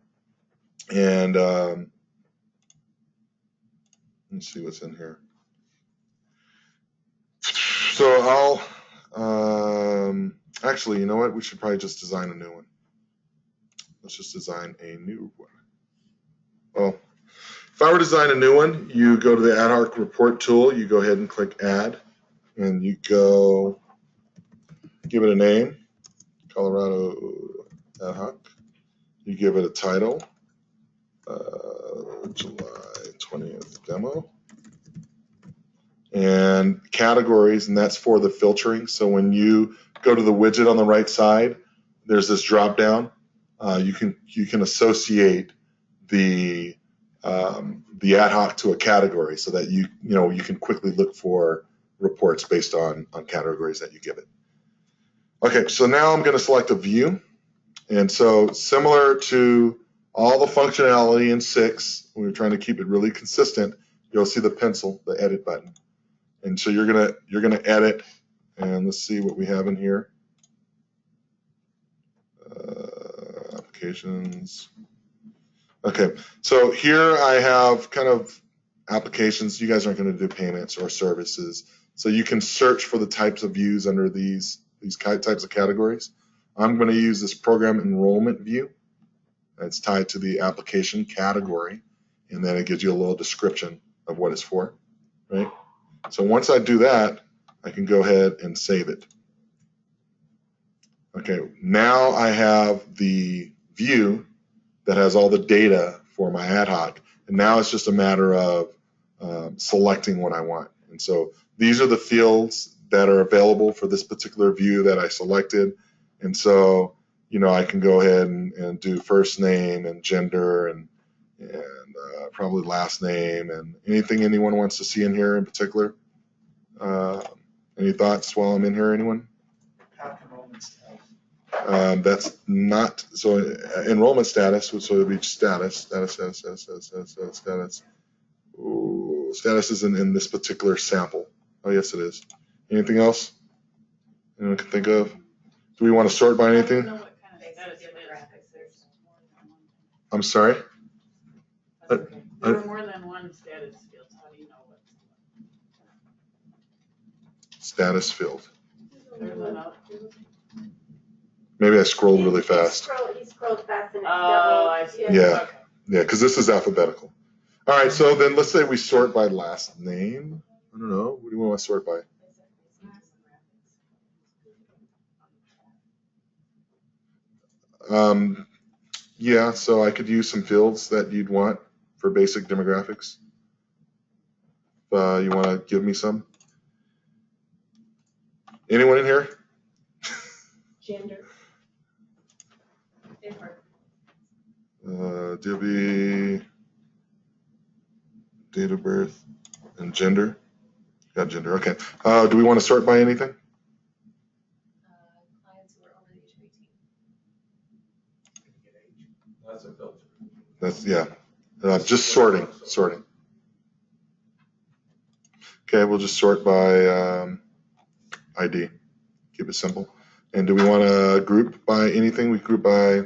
And let's see what's in here. So I'll actually, you know what? We should probably just design a new one. Let's just design a new one. Well, if I were to design a new one, you go to the ad hoc report tool, you go ahead and click add, and you go give it a name, Colorado ad hoc. You give it a title, July 20th demo. And categories, and that's for the filtering. So when you go to the widget on the right side, there's this drop down. You can associate the ad hoc to a category so that you can quickly look for reports based on categories that you give it. Okay, so now I'm going to select a view. And so similar to all the functionality in 6, we were trying to keep it really consistent. You'll see the pencil, the edit button. And so you're gonna edit, and let's see what we have in here. Applications. Okay, so here I have kind of applications. You guys aren't going to do payments or services, so you can search for the types of views under these types of categories. I'm going to use this program enrollment view. It's tied to the application category, and then it gives you a little description of what it's for, right? So once I do that, I can go ahead and save it. Okay, now I have the view that has all the data for my ad hoc, and now it's just a matter of selecting what I want. And so these are the fields that are available for this particular view that I selected. And so, I can go ahead and do first name and gender and probably last name and anything anyone wants to see in here in particular. Any thoughts while I'm in here, anyone? Path enrollment status. That's not, so enrollment status, so it would be status. Ooh, status isn't in this particular sample. Oh, yes, it is. Anything else anyone can think of? Do we want to sort by I don't anything? know what kind of status it is. I'm sorry? There are more than one status fields. How do you know what's Status field. there's another? Maybe I scrolled really fast. He scrolled fast and it Oh, I see. Yeah. Okay. Yeah, because this is alphabetical. All right, so then let's say we sort by last name. I don't know. What do you want to sort by? Yeah, so I could use some fields that you'd want for basic demographics. You want to give me some? Anyone in here? Gender. Debbie, date of birth, and gender. Got gender. Okay. Do we want to sort by anything? Clients who are over the age of 18. That's a filter. That's, yeah. Just sorting. Okay, we'll just sort by ID. Keep it simple. And do we want to group by anything? We group by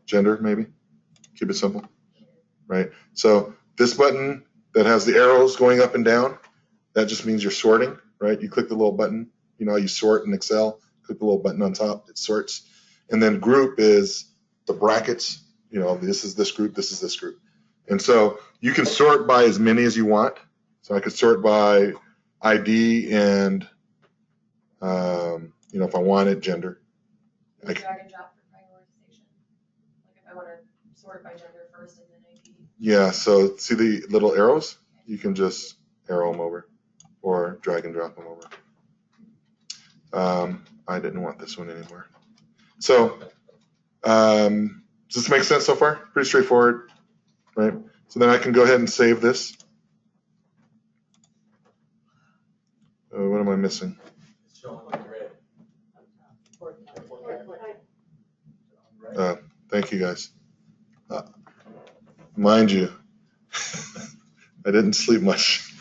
gender, maybe? Keep it simple, right? So this button that has the arrows going up and down, that just means you're sorting, right? You click the little button. You know how you sort in Excel? Click the little button on top, it sorts. And then group is the brackets. This is this group, this is this group. And so you can sort by as many as you want. So I could sort by ID and, if I wanted gender. Can you drag and drop for prioritization? Like if I want to sort by gender first and then ID. Yeah, so see the little arrows? You can just arrow them over or drag and drop them over. I didn't want this one anymore. So does this make sense so far? Pretty straightforward, right? So then I can go ahead and save this. What am I missing? It's showing like red. Thank you guys. Mind you, I didn't sleep much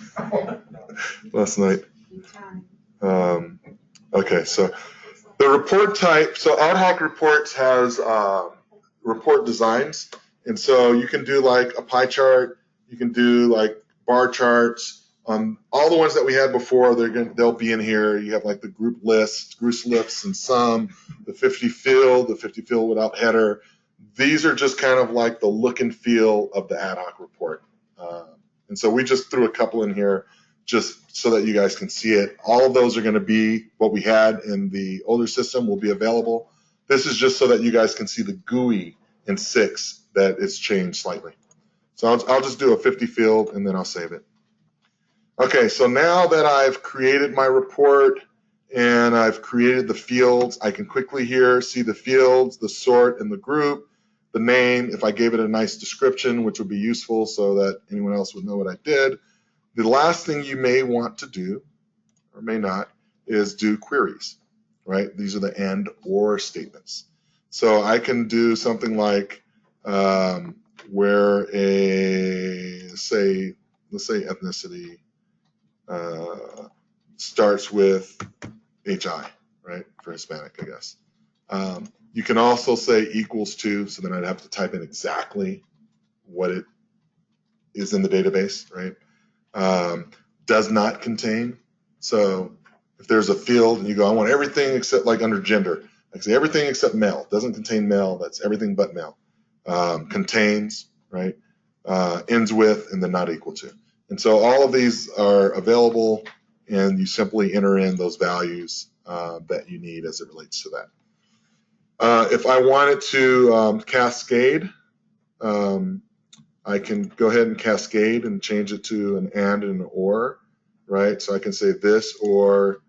last night. Okay, so the report type, so ad hoc reports has report designs. And so you can do like a pie chart, you can do like bar charts. All the ones that we had before, they'll be in here. You have like the group lists and sum, the 50 field without header. These are just kind of like the look and feel of the ad hoc report. And so we just threw a couple in here just so that you guys can see it. All of those are going to be what we had in the older system will be available. This is just so that you guys can see the GUI in 6 that it's changed slightly. So I'll just do a 50 field and then I'll save it. Okay, so now that I've created my report and I've created the fields, I can quickly here see the fields, the sort, and the group, the name, if I gave it a nice description, which would be useful so that anyone else would know what I did. The last thing you may want to do, or may not, is do queries, right? These are the and or statements. So I can do something like where let's say ethnicity starts with HI, right, for Hispanic, I guess. You can also say equals to, so then I'd have to type in exactly what it is in the database, right? Does not contain. So if there's a field and you go, I want everything except, like under gender, I say everything except male. Doesn't contain male, that's everything but male. Contains, right? Ends with, and then not equal to. And so all of these are available, and you simply enter in those values that you need as it relates to that. If I wanted to cascade, I can go ahead and cascade and change it to an and an or, right? So I can say this, or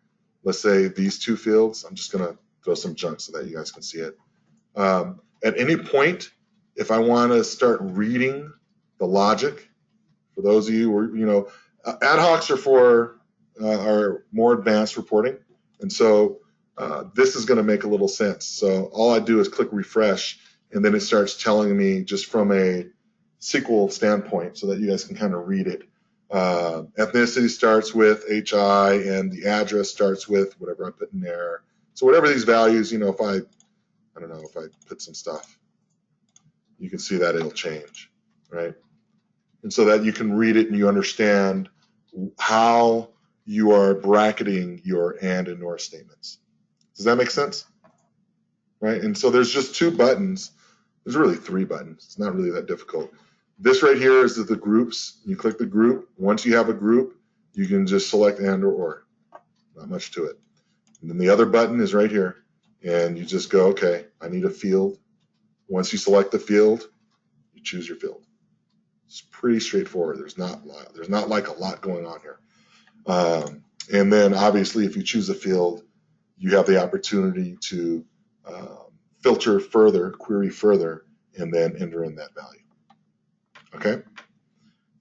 let's say these two fields. I'm just going to throw some junk so that you guys can see it. At any point, if I want to start reading the logic, for those of you who ad hocs are for our more advanced reporting. And so this is going to make a little sense. So all I do is click refresh, and then it starts telling me just from a SQL standpoint so that you guys can kind of read it. Ethnicity starts with HI, and the address starts with whatever I put in there. So whatever these values, if I don't know, if I put some stuff, you can see that it'll change, right? And so that you can read it and you understand how you are bracketing your and or statements. Does that make sense? Right? And so there's just two buttons. There's really three buttons. It's not really that difficult. This right here is the groups. You click the group. Once you have a group, you can just select and or. Not much to it. And then the other button is right here. And you just go, okay, I need a field. Once you select the field, you choose your field. It's pretty straightforward. There's not like a lot going on here. And then obviously if you choose a field, you have the opportunity to filter further, query further, and then enter in that value. Okay?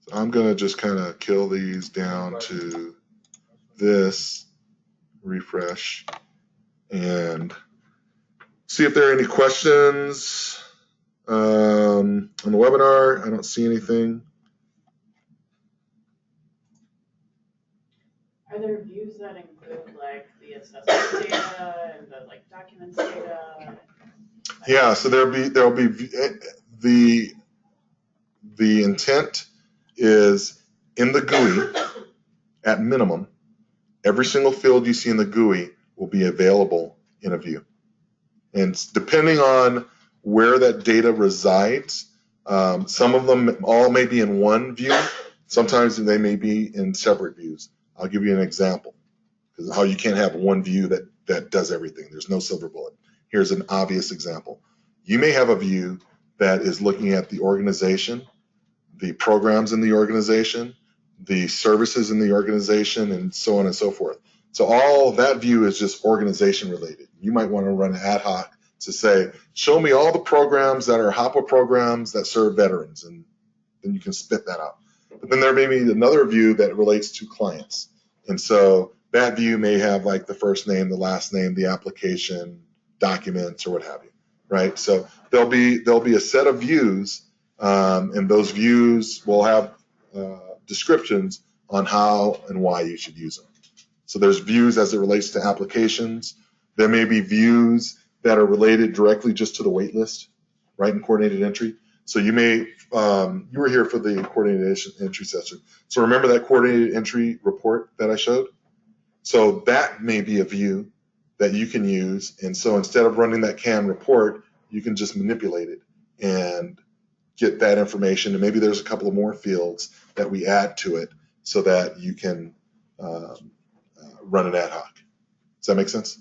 So I'm going to just kind of kill these down to this, refresh, and see if there are any questions on the webinar. I don't see anything. Are there views that include like the assessment data and the like documents data? Yeah, so there'll be the intent is in the GUI at minimum, every single field you see in the GUI will be available in a view. And depending on where that data resides, some of them all may be in one view. Sometimes they may be in separate views. I'll give you an example because how you can't have one view that does everything. There's no silver bullet. Here's an obvious example. You may have a view that is looking at the organization, the programs in the organization, the services in the organization, and so on and so forth. So all of that view is just organization related. You might want to run an ad hoc to say, show me all the programs that are HOPA programs that serve veterans, and then you can spit that out. But then there may be another view that relates to clients. And so that view may have like the first name, the last name, the application, documents, or what have you, right? So there'll be a set of views, and those views will have descriptions on how and why you should use them. So there's views as it relates to applications. There may be views that are related directly just to the wait list, right, in coordinated entry. So you may, you were here for the coordinated entry session. So remember that coordinated entry report that I showed? So that may be a view that you can use. And so instead of running that CAN report, you can just manipulate it and get that information. And maybe there's a couple of more fields that we add to it so that you can run an ad hoc. Does that make sense?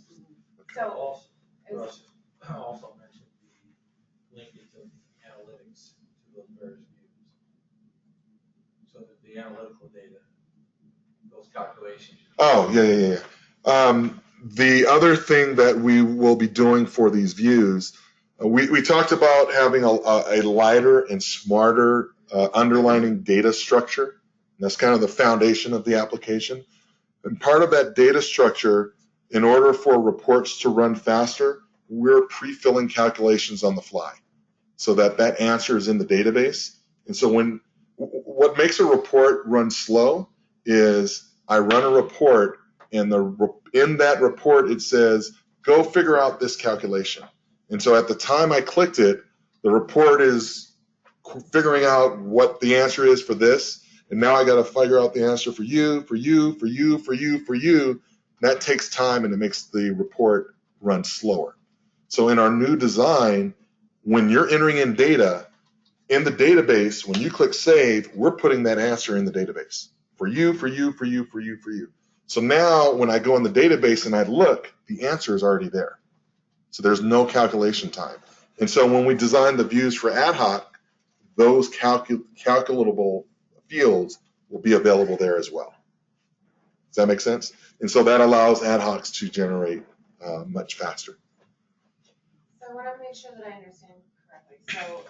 So, Also mentioned the linkage of analytics to those various views. analytical data, those calculations. Oh, yeah. The other thing that we will be doing for these views, we talked about having a lighter and smarter underlining data structure. And that's kind of the foundation of the application. And part of that data structure, in order for reports to run faster, we're pre-filling calculations on the fly so that that answer is in the database. And so what makes a report run slow is I run a report, and in that report it says, go figure out this calculation. And so at the time I clicked it, the report is figuring out what the answer is for this. And now I got to figure out the answer for you. That takes time, and it makes the report run slower. So in our new design, when you're entering in data in the database, when you click save, we're putting that answer in the database for you. So now when I go in the database and I look, the answer is already there. So there's no calculation time. And so when we design the views for ad hoc, those calculable fields will be available there as well. Does that make sense? And so that allows ad hocs to generate much faster. So I want to make sure that I understand correctly. So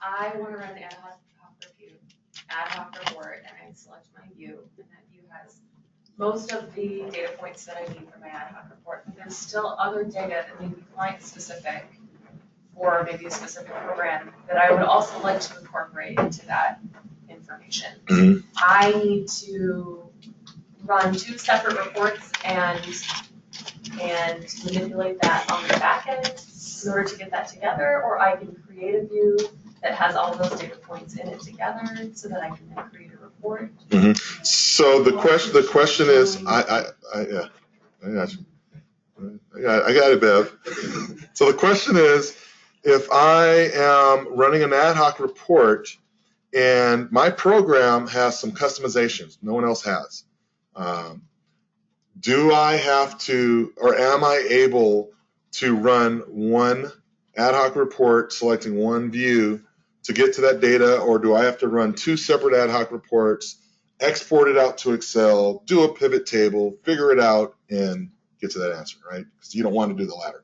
I want to run an ad hoc report, and I select my view, and that view has most of the data points that I need for my ad hoc report. But there's still other data that may be client specific for maybe a specific program that I would also like to incorporate into that information. Mm-hmm. I need to run 2 separate reports and manipulate that on the back end in order to get that together, or I can create a view that has all those data points in it together so that I can then create a report. Mm-hmm. So the question is, I got you. I got it, Bev. So the question is, if I am running an ad hoc report and my program has some customizations no one else has, do I have to, or am I able to run one ad hoc report selecting one view to get to that data, or do I have to run 2 separate ad hoc reports, export it out to Excel, do a pivot table, figure it out, and get to that answer, right? Because you don't want to do the latter.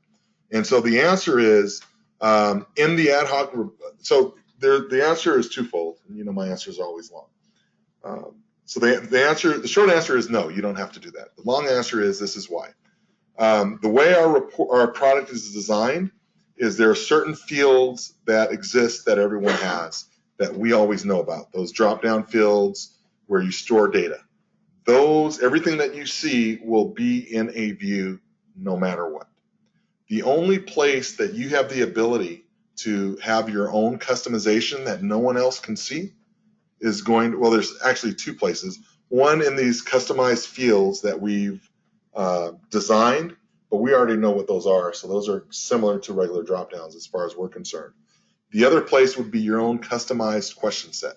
And so the answer is, in the ad hoc, the answer is twofold. And you know my answer is always long. So the short answer is no, you don't have to do that. The long answer is this is why. The way our product is designed is there are certain fields that exist that everyone has that we always know about. Those drop-down fields where you store data. Everything that you see will be in a view no matter what. The only place that you have the ability to have your own customization that no one else can see is there's actually 2 places. One in these customized fields that we've designed, but we already know what those are. So those are similar to regular drop-downs as far as we're concerned. The other place would be your own customized question set.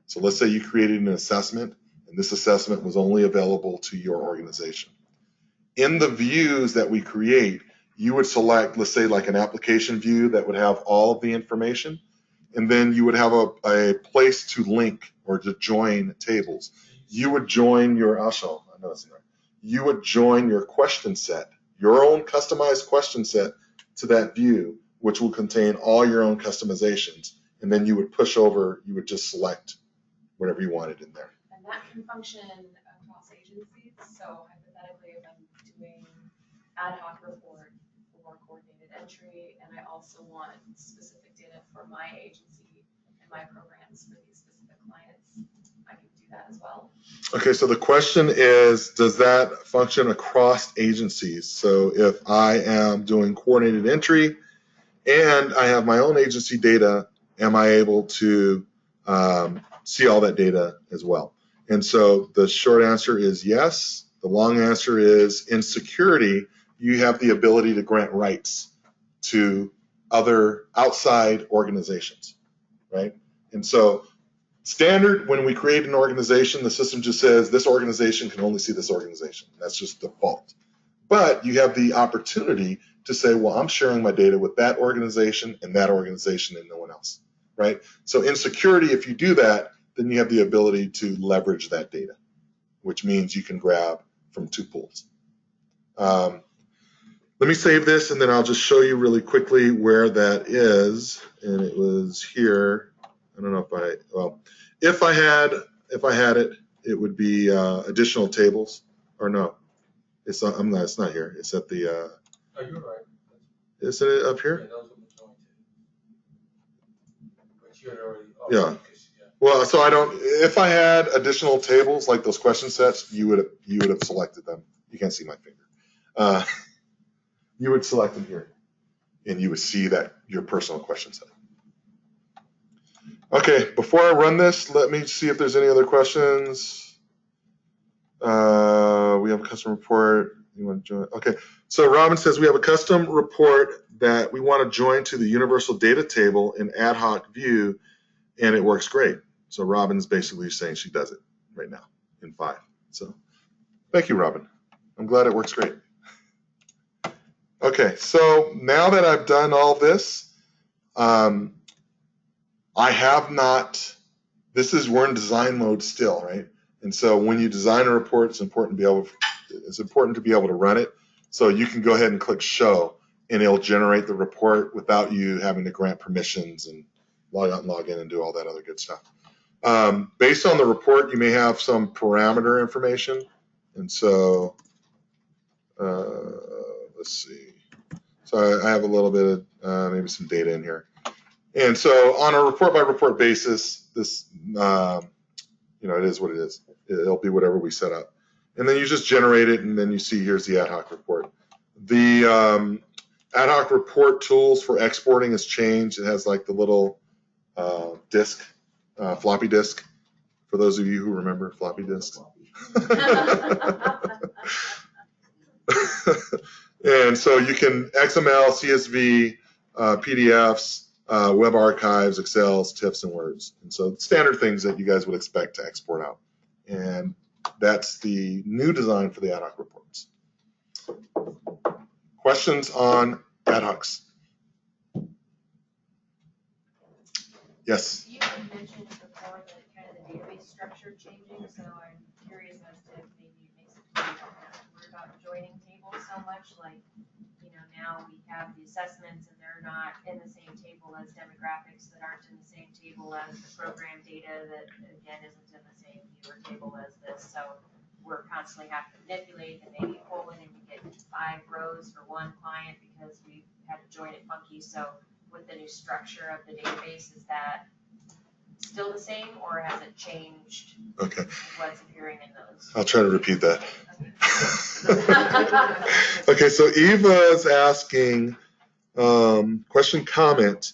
So let's say you created an assessment, and this assessment was only available to your organization. In the views that we create, you would select, let's say, like an application view that would have all of the information, and then you would have a place to link or to join tables. You would join your, you would join your question set, your own customized question set to that view, which will contain all your own customizations, and then you would push over, you would just select whatever you wanted in there. And that can function across agencies. So hypothetically, if I'm doing ad hoc report for coordinated entry, and I also want specific data for my agency and my programs for these specific clients, I can do that as well. Okay, so the question is, does that function across agencies? So if I am doing coordinated entry and I have my own agency data, am I able to see all that data as well? And so the short answer is yes. The long answer is, in security, you have the ability to grant rights to other outside organizations, right? And so standard, when we create an organization, the system just says this organization can only see this organization. That's just default. But you have the opportunity to say, well, I'm sharing my data with that organization and no one else, right? So in security, if you do that, then you have the ability to leverage that data, which means you can grab from 2 pools. Let me save this, and then I'll just show you really quickly where that is. And it was here. I don't know if I had it, it would be additional tables, or no, it's not. It's not here. It's at the. Oh, you're right. Isn't it up Yeah, here? those are the jointed. But you had already. Oh, Yeah. because, Well, so I don't. If I had additional tables like those question sets, you would have selected them. You can't see my finger. You would select them here, and you would see that your personal question set. Okay, before I run this, let me see if there's any other questions. We have a custom report. You want to join? Okay, so Robin says we have a custom report that we want to join to the universal data table in ad hoc view, and it works great. So Robin's basically saying she does it right now in 5. So thank you, Robin. I'm glad it works great. Okay, so now that I've done all this, I have not, we're in design mode still, right? And so when you design a report, it's important to be able to run it. So you can go ahead and click show, and it'll generate the report without you having to grant permissions and log out and log in and do all that other good stuff. Based on the report, you may have some parameter information. And so, let's see. So I have a little bit of maybe some data in here. And so on a report-by-report basis, this, it is what it is. It'll be whatever we set up. And then you just generate it, and then you see here's the ad hoc report. The ad hoc report tools for exporting has changed. It has like the little disk, floppy disk, for those of you who remember floppy disks. And so you can XML, CSV, PDFs, web archives, Excels, TIFFs, and Words. And so standard things that you guys would expect to export out. And that's the new design for the ad hoc reports. Questions on ad hocs? Yes? You had mentioned before that kind of the database structure changing, so I'm curious as to if maybe it makes it so you don't have to worry about joining tables so much, like, now we have the assessments and they're not in the same table as demographics that aren't in the same table as the program data that, again, isn't in the same viewer table as this, so we're constantly having to manipulate and maybe pull it and we get 5 rows for one client because we had to join it funky, so with the new structure of the database, is that still the same or has it changed? Okay. What's appearing in those? I'll try to repeat that. Okay, so Eva is asking, comment.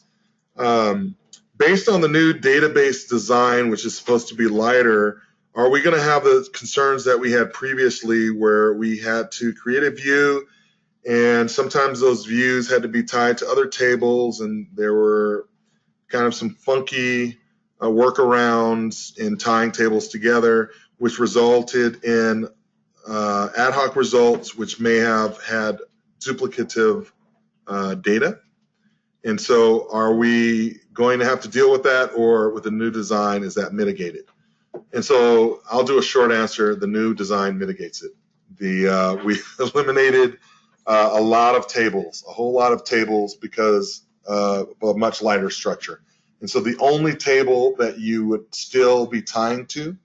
Based on the new database design, which is supposed to be lighter, are we going to have the concerns that we had previously where we had to create a view and sometimes those views had to be tied to other tables and there were kind of some funky workarounds in tying tables together, which resulted in ad hoc results which may have had duplicative data? And so are we going to have to deal with that, or with the new design, is that mitigated? And so I'll do a short answer. The new design mitigates it. We eliminated a lot of tables, a whole lot of tables, because of a much lighter structure. And so the only table that you would still be tying to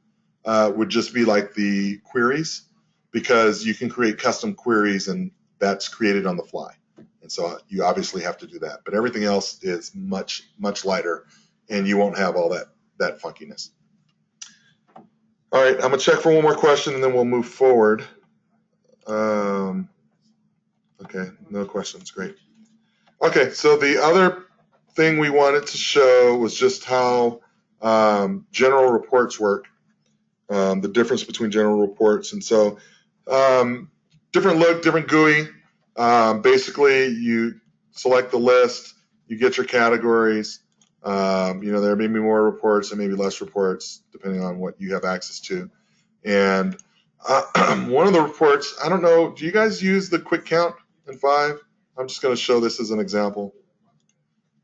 would just be like the queries, because you can create custom queries and that's created on the fly. And so you obviously have to do that. But everything else is much, much lighter and you won't have all that funkiness. All right, I'm gonna check for one more question and then we'll move forward. Okay, no questions, great. Okay, so the other thing we wanted to show was just how general reports work, the difference between general reports. And so different look, different GUI. Basically, you select the list, you get your categories. There may be more reports and maybe less reports, depending on what you have access to. And one of the reports, I don't know, do you guys use the quick count in 5? I'm just going to show this as an example.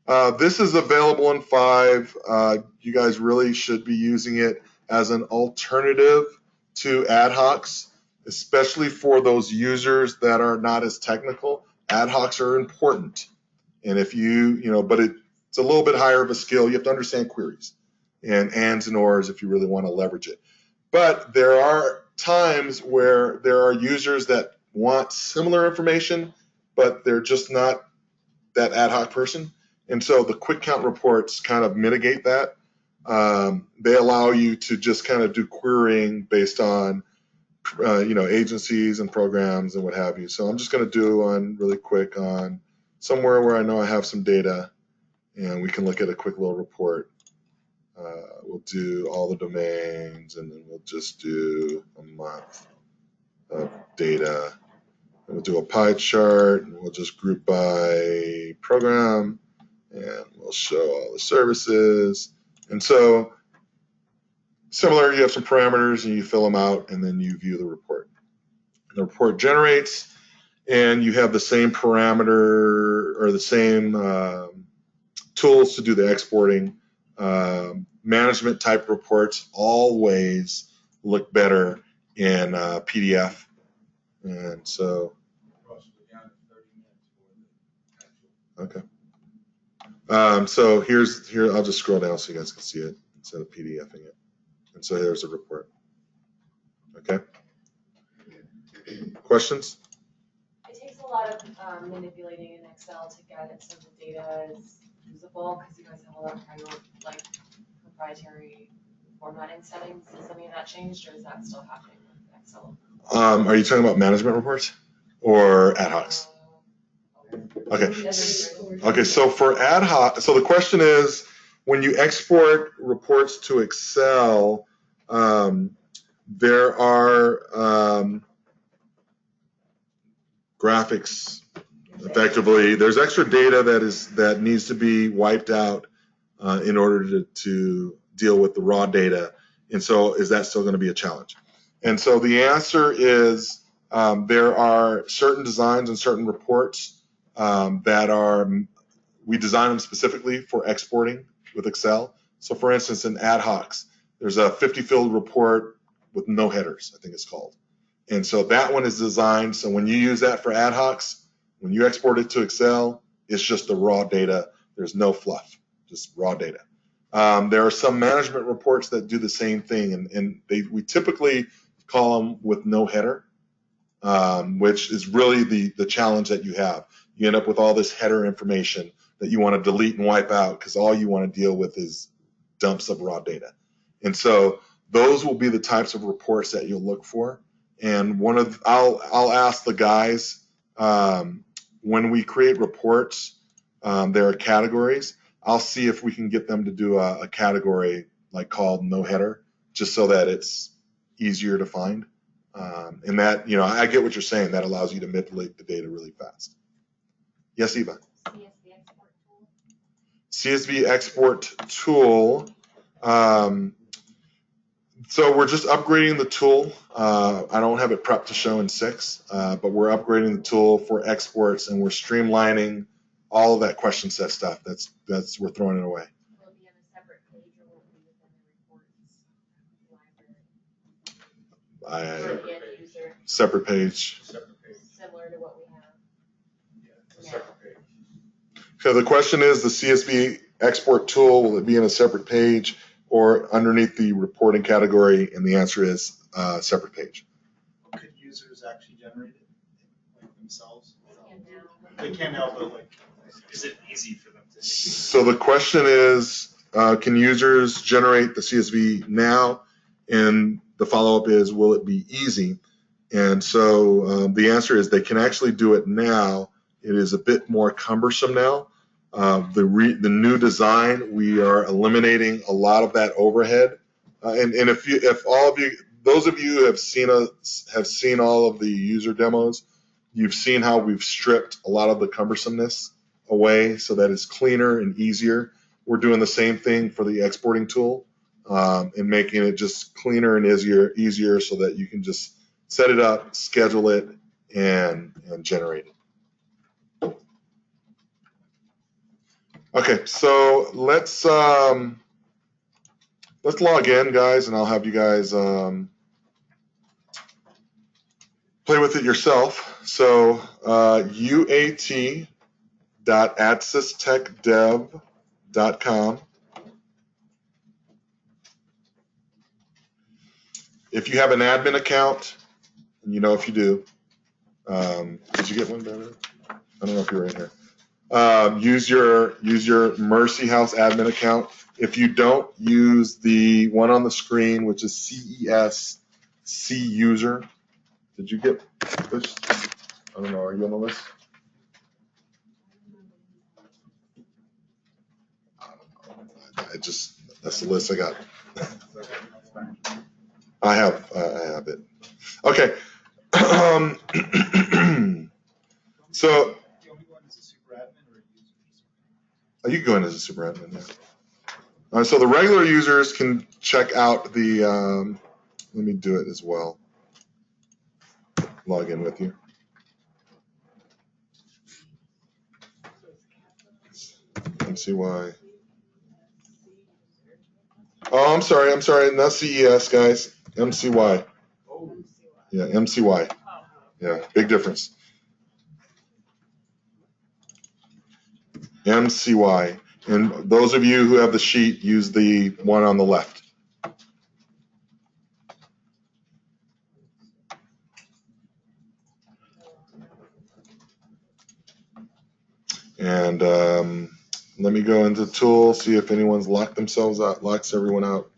This is available in 5. You guys really should be using it as an alternative to ad hocs, especially for those users that are not as technical. Ad hocs are important. And if but it's a little bit higher of a skill. You have to understand queries and ands and ors if you really want to leverage it. But there are times where there are users that want similar information, but they're just not that ad hoc person. And so the quick count reports kind of mitigate that. They allow you to just kind of do querying based on, agencies and programs and what have you. So I'm just going to do one really quick on somewhere where I know I have some data, and we can look at a quick little report. We'll do all the domains, and then we'll just do a month of data. And we'll do a pie chart, and we'll just group by program, and we'll show all the services. And so similar, you have some parameters, and you fill them out, and then you view the report. And the report generates, and you have the same parameter or the same tools to do the exporting. Management type reports always look better in PDF. And so, okay. So here, I'll just scroll down so you guys can see it instead of PDFing it. And so here's a report. Okay. Questions? It takes a lot of manipulating in Excel to get it so the data is usable, because you guys have a lot of proprietary formatting settings. Has any of that changed, or is that still happening with Excel? Are you talking about management reports or ad hocs? Okay. Okay, so for ad hoc, so the question is, when you export reports to Excel, there are graphics, effectively. There's extra data that needs to be wiped out in order to deal with the raw data. And so is that still going to be a challenge? And so the answer is there are certain designs and certain reports we design them specifically for exporting with Excel. So for instance, in ad hocs, there's a 50-field report with no headers, I think it's called. And so that one is designed, so when you use that for ad hocs, when you export it to Excel, it's just the raw data. There's no fluff, just raw data. There are some management reports that do the same thing, and we typically call them with no header, which is really the challenge that you have. You end up with all this header information that you want to delete and wipe out because all you want to deal with is dumps of raw data. And so those will be the types of reports that you'll look for. And I'll ask the guys when we create reports, there are categories. I'll see if we can get them to do a category like called no header, just so that it's easier to find. And that, I get what you're saying. That allows you to manipulate the data really fast. Yes, Eva? CSV export tool. So we're just upgrading the tool. I don't have it prepped to show in 6, but we're upgrading the tool for exports, and we're streamlining all of that question set stuff. That's we're throwing it away. Will it be on a separate page, or will it be within the reports library? For the end user, Separate page. similar to what we have. So the question is, the CSV export tool, will it be in a separate page or underneath the reporting category? And the answer is separate page. Could users actually generate it themselves? They can now, but is it easy for them to? So the question is, can users generate the CSV now? And the follow-up is, will it be easy? And so the answer is they can actually do it now. It is a bit more cumbersome now. The new design, we are eliminating a lot of that overhead. And if all of you, those of you who have seen all of the user demos, you've seen how we've stripped a lot of the cumbersomeness away so that it's cleaner and easier. We're doing the same thing for the exporting tool and making it just cleaner and easier so that you can just set it up, schedule it, and generate it. Okay, so let's log in, guys, and I'll have you guys play with it yourself. So uat.adsystechdev.com. If you have an admin account, and you know if you do, did you get one, David? I don't know if you're in here. Use your Mercy House admin account. If you don't, use the one on the screen, which is CES C user. Did you get this? I don't know. Are you on the list? That's the list I got. I have it. Okay. So you can go in as a super admin, yeah. So the regular users can check out the, let me do it as well. Log in with you. MCY. Oh, I'm sorry, not CES, guys. MCY. Yeah, MCY. Yeah, big difference. MCY. And those of you who have the sheet, use the one on the left. And let me go into tool, see if anyone's locked themselves out, locks everyone out.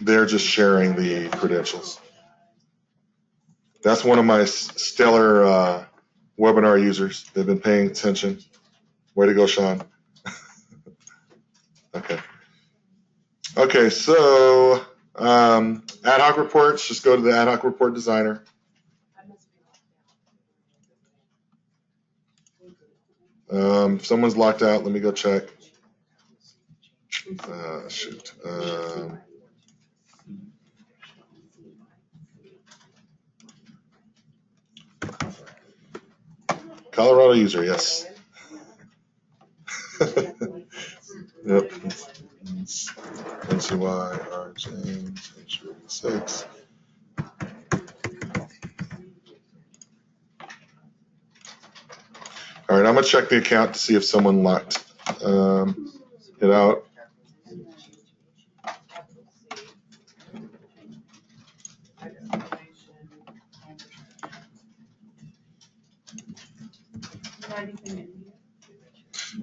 They're just sharing the credentials. That's one of my stellar webinar users. They've been paying attention. Way to go, Sean. Okay. Okay, so ad hoc reports, just go to the ad hoc report designer. If someone's locked out, let me go check. Shoot. Colorado user, yes. Yep. NCY, R James, H36. All right, I'm gonna check the account to see if someone locked it out.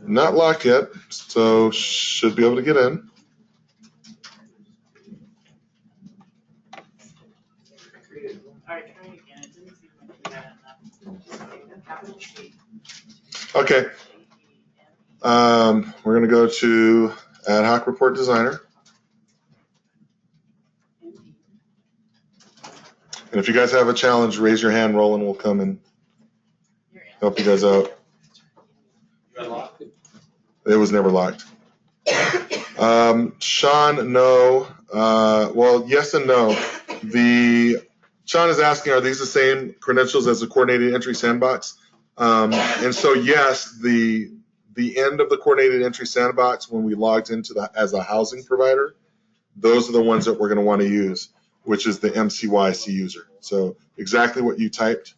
Not locked yet, so should be able to get in. Okay. We're going to go to Ad Hoc Report Designer. And if you guys have a challenge, raise your hand. Roland will come and help you guys out. It was never locked. Sean, no. Well, yes and no. Sean is asking, are these the same credentials as the coordinated entry sandbox? And so, yes, the end of the coordinated entry sandbox, when we logged into as a housing provider, those are the ones that we're going to want to use, which is the MCYC user. So exactly what you typed,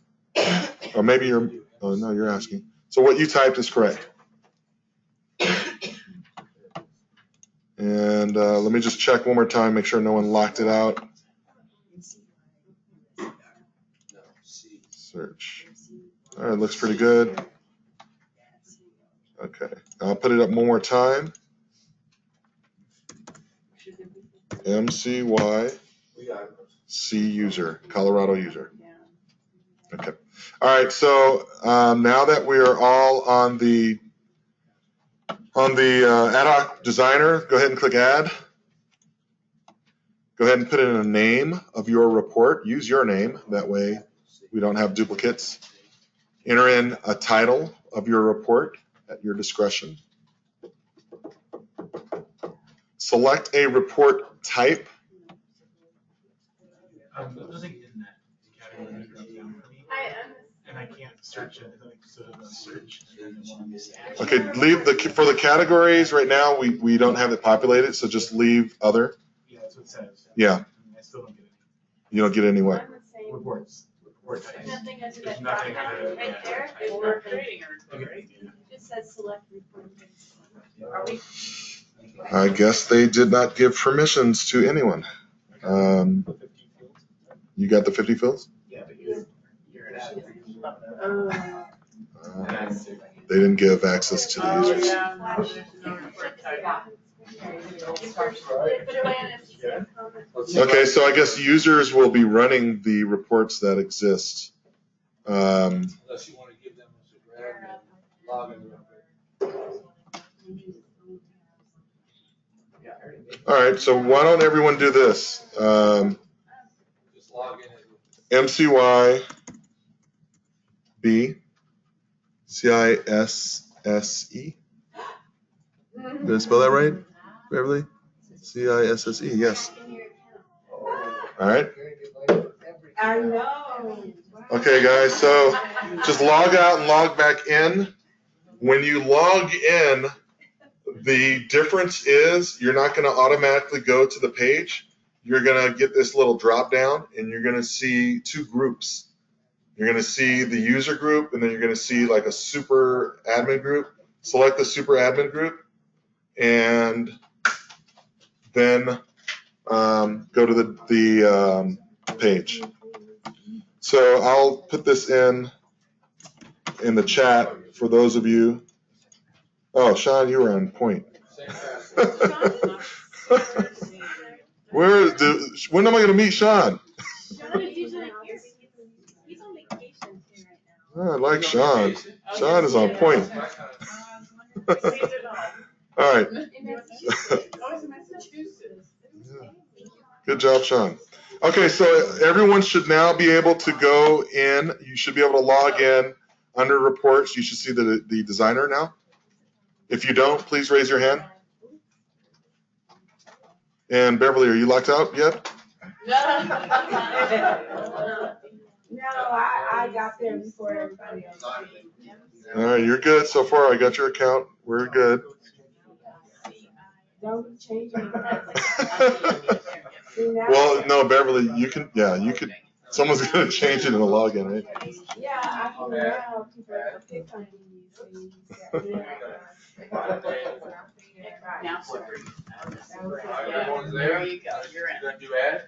or maybe you're asking. So what you typed is correct. And let me just check one more time, make sure no one locked it out. Search. All right, looks pretty good. Okay, I'll put it up one more time. MCYC user, Colorado user. Okay. All right, so now that we are all on the ad hoc designer, go ahead and click add. Go ahead and put in a name of your report. Use your name, that way we don't have duplicates. Enter in a title of your report at your discretion. Select a report type. Nothing in that Search it, like, so search. Okay, leave for the categories right now, we don't have it populated, so just leave other. Yeah, that's what it says. Yeah. I still don't get it. You don't get any what? Reports. Report types. Nothing under There's that nothing drop down under- right there. We're creating a report, right? It just says select report. Are we? I guess they did not give permissions to anyone. You got the 50 fields? Yeah, but you're an admin. They didn't give access to the Oh, users. yeah, no, there's no report type. Okay, so I guess users will be running the reports that exist. Unless you want to give them a grab and log in real quick. All right, so why don't everyone do this? Just log in. MCY B CISSE. Did I spell that right, Beverly? CISSE, yes. All right. I know. Okay, guys, so just log out and log back in. When you log in, the difference is you're not going to automatically go to the page. You're going to get this little drop down and you're going to see two groups. You're going to see the user group and then you're going to see like a super admin group. Select the super admin group and then go to the page. So I'll put this in the chat for those of you. Oh, Sean, you were on point. When am I going to meet Sean? Sean is usually here. He's on vacation too right now. Oh, I like Sean. Sean is on point. All right. Good job, Sean. Okay, so everyone should now be able to go in. You should be able to log in under reports. You should see the designer now. If you don't, please raise your hand. And Beverly, are you locked out yet? No, I got there before everybody else. All right, you're good so far. I got your account. We're good. Don't be changing. Well, no, Beverly, you can, yeah, you could, someone's going to change it in the login, right? Yeah, I can now. People are pick on you. Now, super. Everyone's there? There you go, you're in. You're gonna do ad?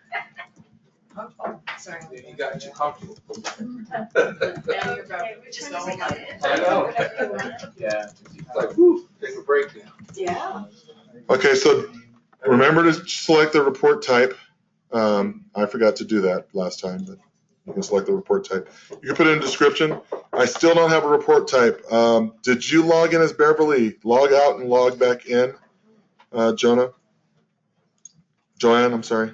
Sorry. You got too comfortable. Now you're about so much. I know. Yeah. It's like, whew, take a break now. Yeah. Okay, so remember to select the report type. I forgot to do that last time, but you can select the report type. You can put it in description. I still don't have a report type. Did you log in as Beverly? Log out and log back in, Joanne, I'm sorry.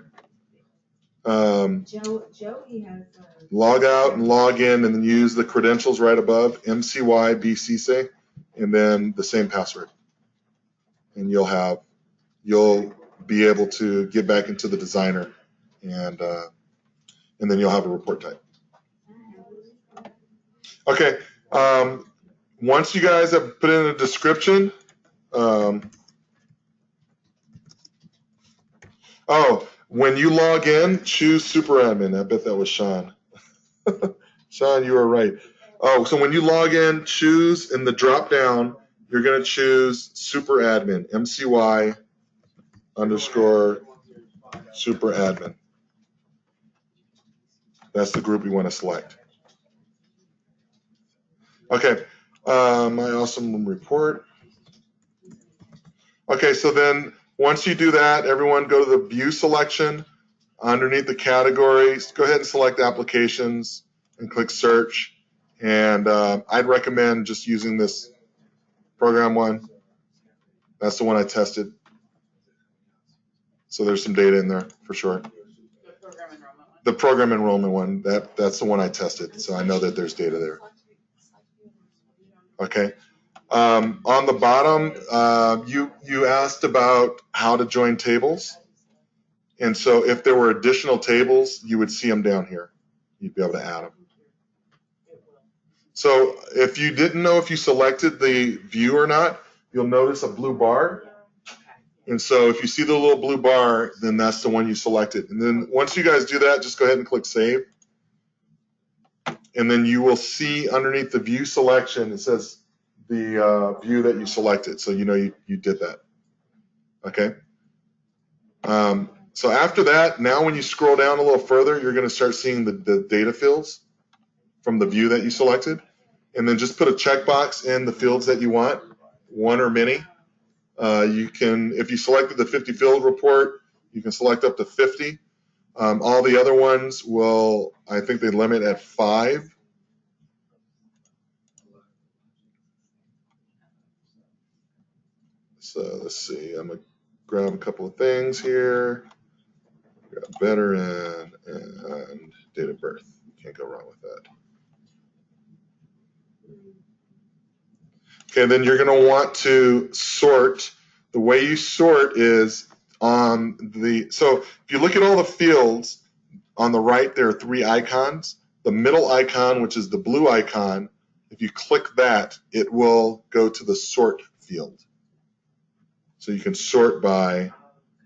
Joey has. Log out and log in and then use the credentials right above, MCYBCC, and then the same password. And you'll be able to get back into the designer and then you'll have a report type. Okay, once you guys have put in a description, when you log in, choose super admin. I bet that was Sean. Sean, you were right. Oh, so when you log in, choose in the drop down, you're going to choose super admin, MCY_super admin. That's the group you want to select. Okay, my awesome report. Okay, so then once you do that, everyone go to the view selection. Underneath the categories, go ahead and select applications and click search. And I'd recommend just using this program one. That's the one I tested. So there's some data in there for sure. The program enrollment one, that's the one I tested. So I know that there's data there. Okay. On the bottom, you asked about how to join tables. And so if there were additional tables, you would see them down here. You'd be able to add them. So if you didn't know if you selected the view or not, you'll notice a blue bar. And so if you see the little blue bar, then that's the one you selected. And then once you guys do that, just go ahead and click save. And then you will see underneath the view selection, it says the view that you selected. So you know you did that. Okay. So after that, now when you scroll down a little further, you're going to start seeing the data fields from the view that you selected. And then just put a checkbox in the fields that you want, one or many. You can, if you selected the 50 field report, you can select up to 50. All the other ones will, I think they limit at 5. So let's see, I'm going to grab a couple of things here. We got veteran and date of birth. Can't go wrong with that. Okay, then you're going to want to sort. The way you sort is on the, so if you look at all the fields, on the right there are 3 icons. The middle icon, which is the blue icon, if you click that, it will go to the sort field. So you can sort by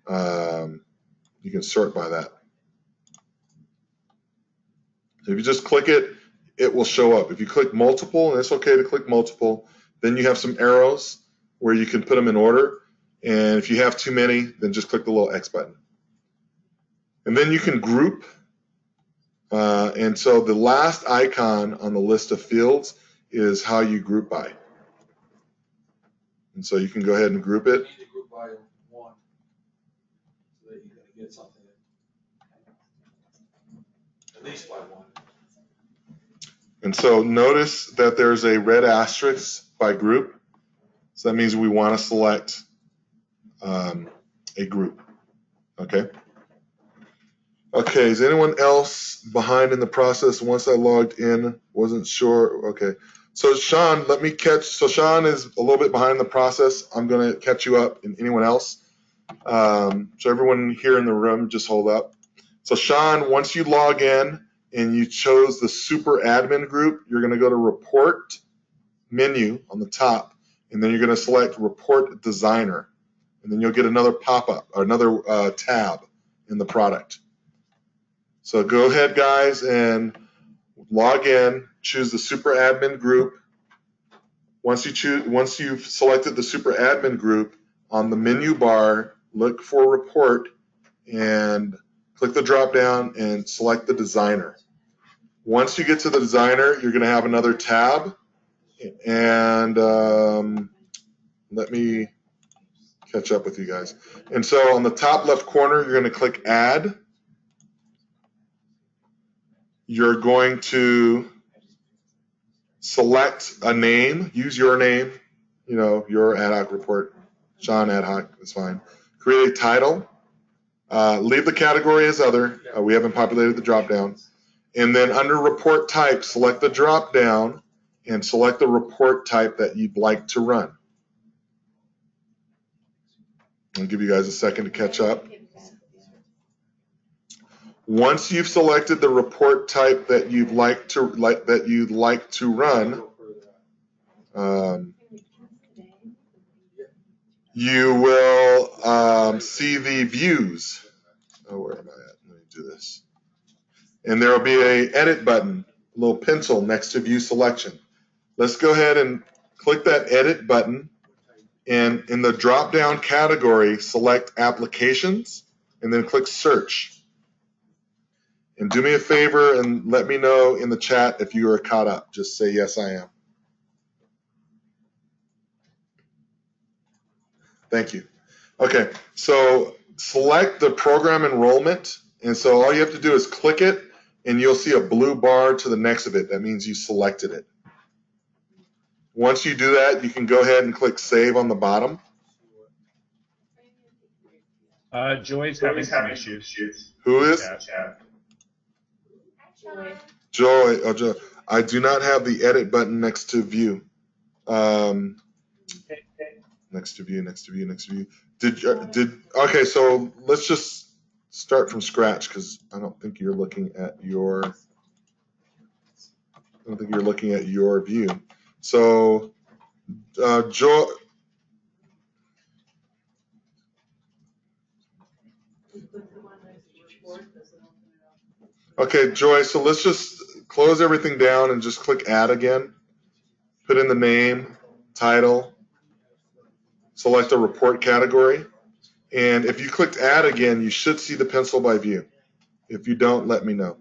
that. So if you just click it, it will show up. If you click multiple, and it's okay to click multiple, then you have some arrows where you can put them in order. And if you have too many, then just click the little X button. And then you can group. And so the last icon on the list of fields is how you group by. And so you can go ahead and group it. You need to group by 1 so that you're going to get something at least by 1. And so notice that there's a red asterisk by group. So that means we want to select a group. Okay. Okay, is anyone else behind in the process? Once I logged in, wasn't sure. Okay. So Sean, let me catch. So Sean is a little bit behind the process. I'm going to catch you up, and anyone else. So everyone here in the room, just hold up. So Sean, once you log in and you chose the super admin group, you're going to go to report menu on the top, and then you're going to select report designer, and then you'll get another pop-up or another tab in the product. So go ahead, guys, and log in, choose the super admin group. Once you've selected the super admin group, on the menu bar, look for report and click the drop down and select the designer. Once you get to the designer, you're going to have another tab, and let me catch up with you guys. And so on the top left corner, you're going to click add. You're going to select a name, use your name, your ad hoc report, Sean ad hoc, that's fine. Create a title, leave the category as other, we haven't populated the drop down. And then under report type, select the drop down and select the report type that you'd like to run. I'll give you guys a second to catch up. Once you've selected the report type that you'd like to run, you will see the views. Oh, where am I at? Let me do this. And there will be an edit button, a little pencil next to view selection. Let's go ahead and click that edit button. And in the drop-down category, select applications and then click search. And do me a favor and let me know in the chat if you are caught up. Just say, yes, I am. Thank you. Okay, so select the program enrollment. And so all you have to do is click it, and you'll see a blue bar to the next of it. That means you selected it. Once you do that, you can go ahead and click save on the bottom. Joy's having some issues. Who is? Joy. Joy. I do not have the edit button next to view. Next to view. Okay, so let's just start from scratch because I don't think you're looking at your. don't think you're looking at your view. So, Joy, okay, Joy, so let's just close everything down and just click add again. Put in the name, title, select a report category. And if you clicked add again, you should see the pencil by view. If you don't, let me know.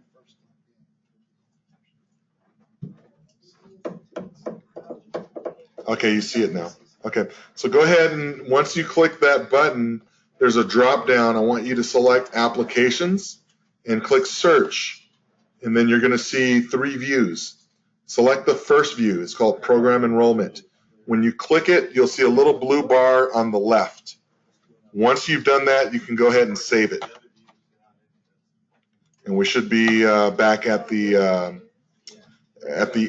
Okay, you see it now. Okay, so go ahead and once you click that button, there's a drop down. I want you to select applications and click search. And then you're going to see 3 views. Select the first view. It's called program enrollment. When you click it, you'll see a little blue bar on the left. Once you've done that, you can go ahead and save it. And we should be back at the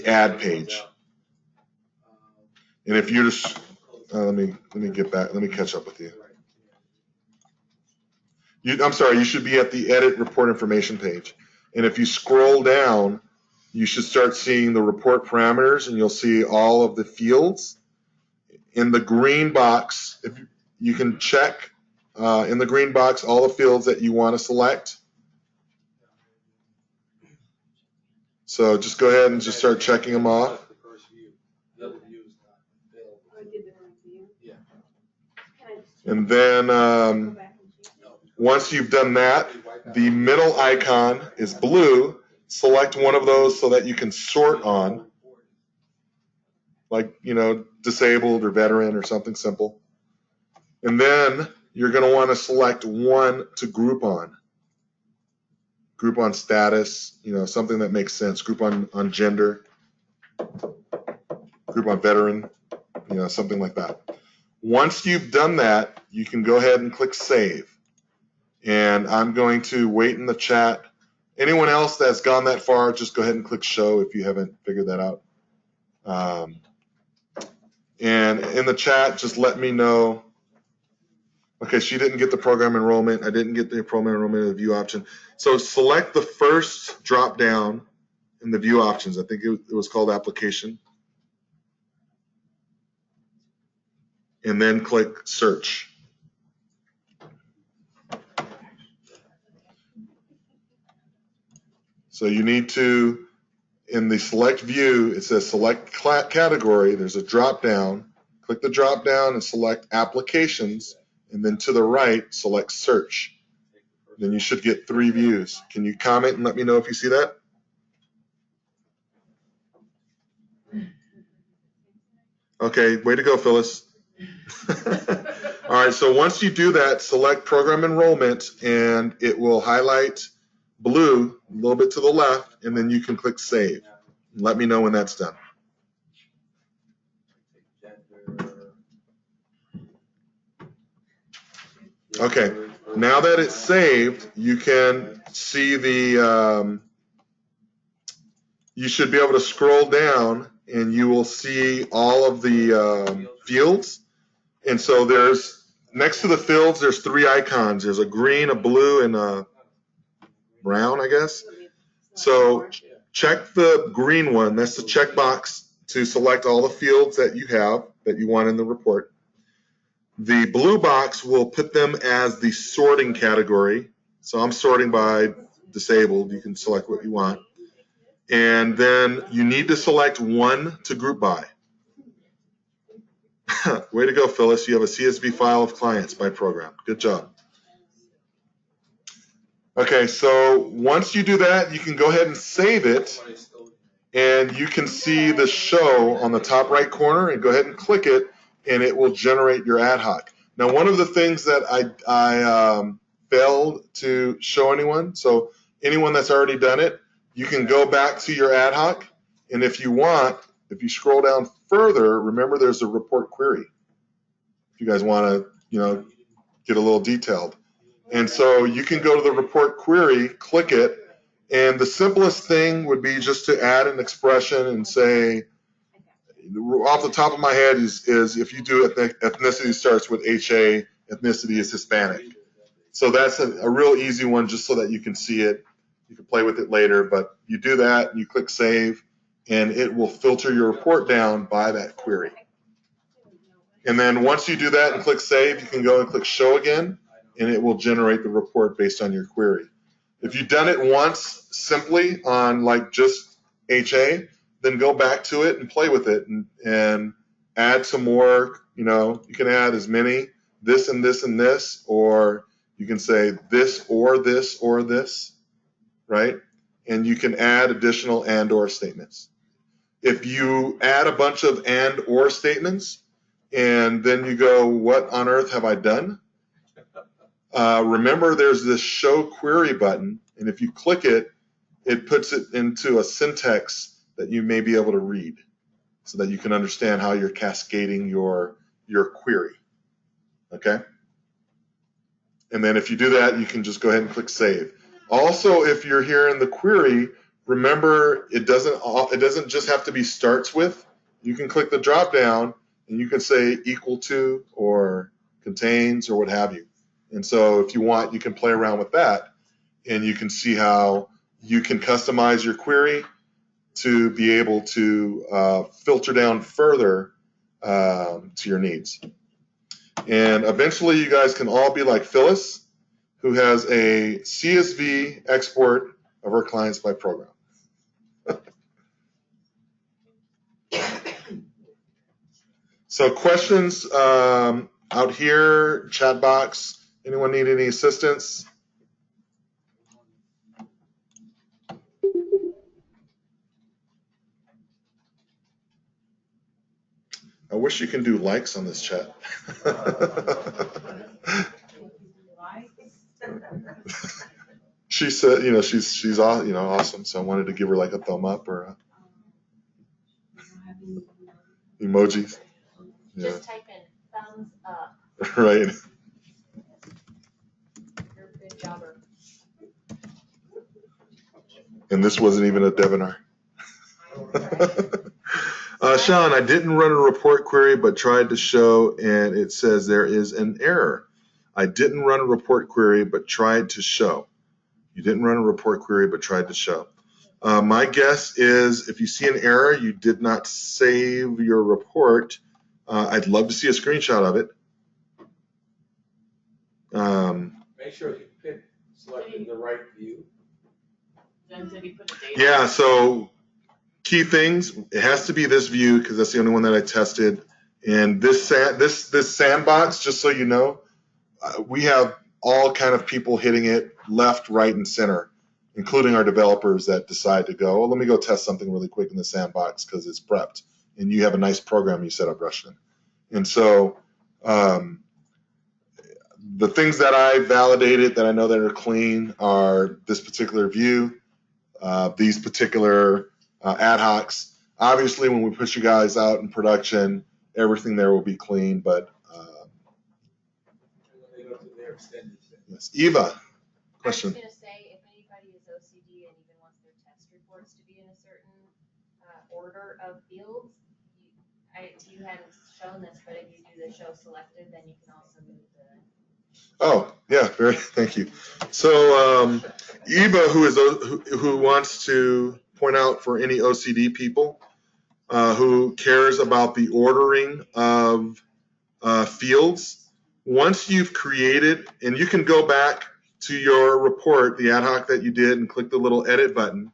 add page. And if you just let me get back. Let me catch up with you. I'm sorry. You should be at the edit report information page. And if you scroll down, you should start seeing the report parameters, and you'll see all of the fields. In the green box, if you can check in the green box all the fields that you want to select. So just go ahead and just start checking them off. And then once you've done that, the middle icon is blue. Select one of those so that you can sort on, like, disabled or veteran or something simple. And then you're going to want to select one to group on. Group on status, something that makes sense. Group on gender. Group on veteran, something like that. Once you've done that, you can go ahead and click save. And I'm going to wait in the chat. Anyone else that's gone that far, just go ahead and click show if you haven't figured that out. And in the chat, just let me know. Okay, she didn't get the program enrollment. I didn't get the program enrollment in the view option. So select the first drop down in the view options. I think it was called application. And then click search. So you need to, in the select view, it says select category. There's a drop down. Click the drop down and select applications. And then to the right, select search. Then you should get 3 views. Can you comment and let me know if you see that? Okay, way to go, Phyllis. All right, so once you do that, select program enrollment, and it will highlight blue a little bit to the left, and then you can click save. Let me know when that's done. Okay, now that it's saved, you can see you should be able to scroll down and you will see all of the fields. And so next to the fields, there's 3 icons. There's a green, a blue, and a brown, I guess. So check the green one. That's the checkbox to select all the fields that you want in the report. The blue box will put them as the sorting category. So I'm sorting by disabled. You can select what you want. And then you need to select one to group by. Way to go, Phyllis. You have a CSV file of clients by program. Good job. Okay, so once you do that, you can go ahead and save it. And you can see the show on the top right corner, and go ahead and click it, and it will generate your ad hoc. Now, one of the things that I failed to show anyone, so anyone that's already done it, you can go back to your ad hoc, and if you want, if you scroll down further, remember there's a report query. If you guys want to, get a little detailed. And so you can go to the report query, click it, and the simplest thing would be just to add an expression and say, off the top of my head is if you do ethnicity starts with HA, ethnicity is Hispanic. So that's a real easy one just so that you can see it. You can play with it later, but you do that and you click save and it will filter your report down by that query. And then once you do that and click save, you can go and click show again, and it will generate the report based on your query. If you've done it once simply on like just HA, then go back to it and play with it and add some more. You know, you can add as many, this and this and this, or you can say this or this or this, right? And you can add additional and or statements. If you add a bunch of and or statements and then you go, what on earth have I done? Remember, there's this show query button, and if you click it, it puts it into a syntax that you may be able to read so that you can understand how you're cascading your query. Okay? And then if you do that, you can just go ahead and click save. Also, if you're here in the query, remember it doesn't just have to be starts with. You can click the drop down and you can say equal to or contains or what have you. And so if you want, you can play around with that and you can see how you can customize your query to be able to filter down further to your needs. And eventually you guys can all be like Phyllis, who has a CSV export of her clients by program. So questions out here, chat box. Anyone need any assistance? I wish you can do likes on this chat. She said, you know, she's awesome. So I wanted to give her like a thumb up or emojis. Yeah. Just type in thumbs up. Right. You're a good jobber. And this wasn't even a Debinar. Sean, I didn't run a report query, but tried to show, and it says there is an error. I didn't run a report query, but tried to show. You didn't run a report query, but tried to show. My guess is if you see an error, you did not save your report. I'd love to see a screenshot of it. Make sure you pick selecting the right view. Then did he put a date? Yeah, so key things, it has to be this view because that's the only one that I tested. And this sandbox, just so you know, we have all kind of people hitting it left, right, and center, including our developers that decide to go, well, let me go test something really quick in the sandbox because it's prepped. And you have a nice program you set up, Rushton. And so the things that I validated that I know that are clean are this particular view, these particular ad hocs. Obviously, when we push you guys out in production, everything there will be clean, but yes. Eva, question. I was going to say, if anybody is OCD and even wants their test reports to be in a certain order of fields, you hadn't shown this, but if you do the show selected, then you can also move the. Oh, yeah, thank you. So Eva, who wants to point out for any OCD people who cares about the ordering of fields, once you've created, and you can go back to your report, the ad hoc that you did, and click the little edit button.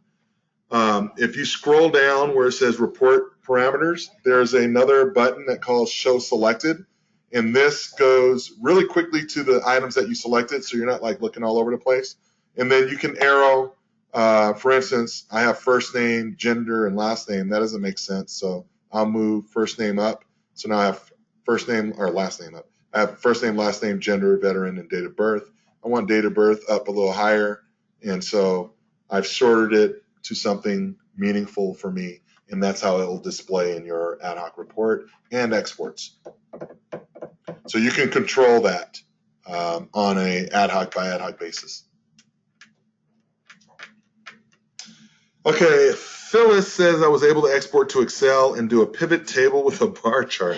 If you scroll down where it says report parameters, there's another button that calls show selected. And this goes really quickly to the items that you selected, so you're not like looking all over the place. And then you can arrow, for instance, I have first name, gender, and last name. That doesn't make sense, so I'll move first name up. So now I have first name or last name up. I have first name, last name, gender, veteran, and date of birth. I want date of birth up a little higher, and so I've sorted it to something meaningful for me, and that's how it will display in your ad hoc report and exports. So you can control that on a ad hoc by ad hoc basis. Okay, Phyllis says I was able to export to Excel and do a pivot table with a bar chart.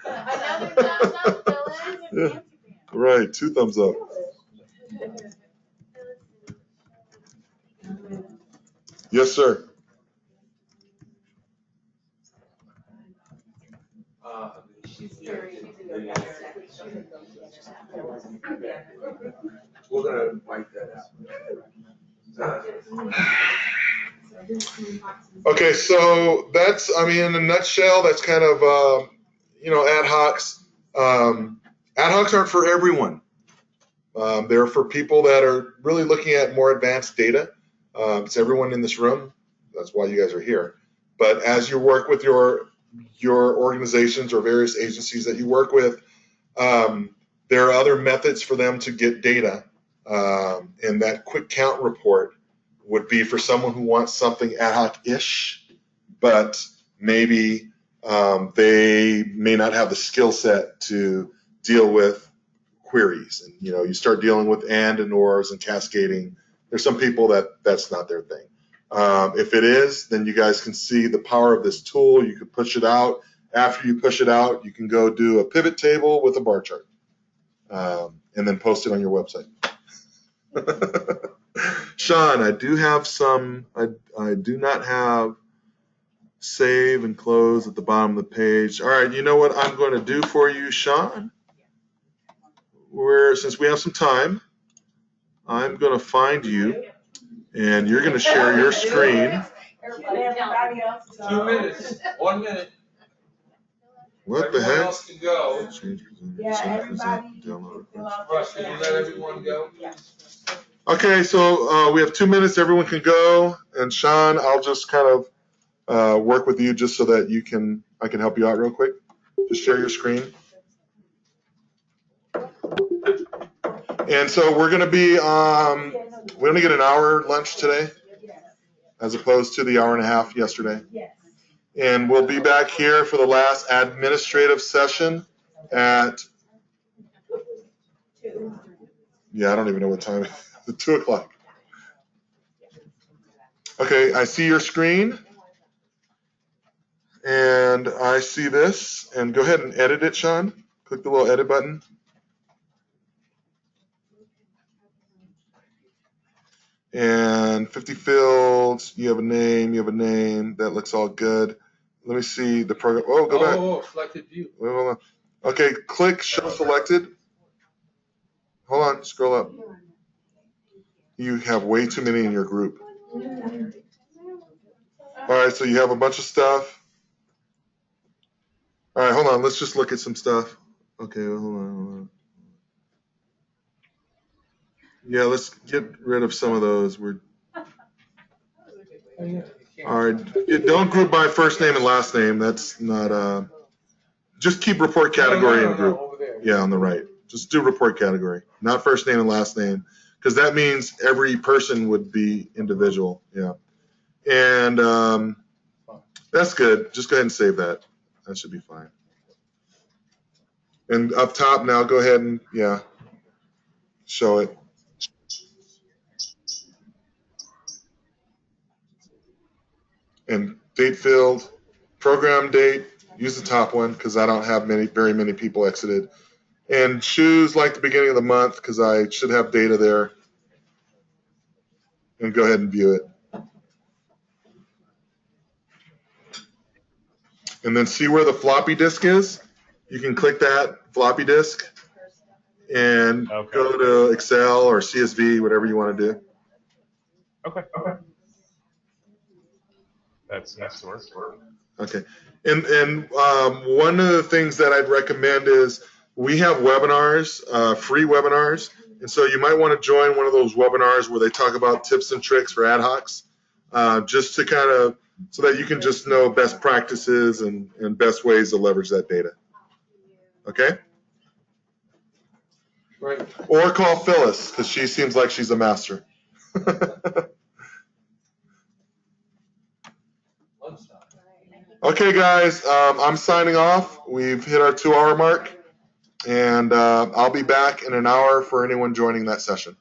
Another thumbs up, Phyllis. Yeah, right, 2 thumbs up. Yes, sir. We're gonna wipe that out. Okay, so that's, I mean, in a nutshell, that's kind of, ad hocs. Ad hocs aren't for everyone. They're for people that are really looking at more advanced data. It's everyone in this room. That's why you guys are here. But as you work with your organizations or various agencies that you work with, there are other methods for them to get data. And that quick count report would be for someone who wants something ad hoc-ish, but maybe they may not have the skill set to deal with queries. And you start dealing with and ors and cascading. There's some people that's not their thing. If it is, then you guys can see the power of this tool. You can push it out. After you push it out, you can go do a pivot table with a bar chart, and then post it on your website. Sean, I do have some. I do not have save and close at the bottom of the page. All right, you know what I'm going to do for you, Sean? Since we have some time, I'm going to find you, and you're going to share your screen. 2 minutes, 1 minute. What the Everyone heck? else can go. Yeah, everybody. Russ, can you let everyone go? Okay, so we have 2 minutes. Everyone can go, and Sean, I'll just kind of work with you just so that I can help you out real quick. Just share your screen. And so we're going to be, we only get an hour lunch today, as opposed to the hour and a half yesterday. And we'll be back here for the last administrative session at, I don't even know what time, 2 o'clock. Okay, I see your screen, and I see this, and go ahead and edit it, Sean. Click the little edit button. And 50 fields, you have a name, that looks all good. Let me see the program. Oh, go back. Oh, selected view. Wait, hold on. Okay, click show selected. Hold on, scroll up. You have way too many in your group. All right, so you have a bunch of stuff. All right, hold on. Let's just look at some stuff. Okay, hold on. Yeah, let's get rid of some of those. All right, don't group by first name and last name. That's not. Just keep report category and group. Over there. Yeah, on the right. Just do report category, not first name and last name, because that means every person would be individual. Yeah, and that's good. Just go ahead and save that. That should be fine. And up top now, go ahead and show it. And date field, program date. Use the top one because I don't have very many people exited. And choose like the beginning of the month because I should have data there. And go ahead and view it. And then see where the floppy disk is. You can click that floppy disk and go to Excel or CSV, whatever you want to do. Okay. That's next work. Okay. And one of the things that I'd recommend is we have webinars, free webinars. And so you might want to join one of those webinars where they talk about tips and tricks for ad hocs, just to kind of, so that you can just know best practices and best ways to leverage that data. Okay? Right. Or call Phyllis, because she seems like she's a master. Okay, guys, I'm signing off. We've hit our 2-hour mark, and I'll be back in an hour for anyone joining that session.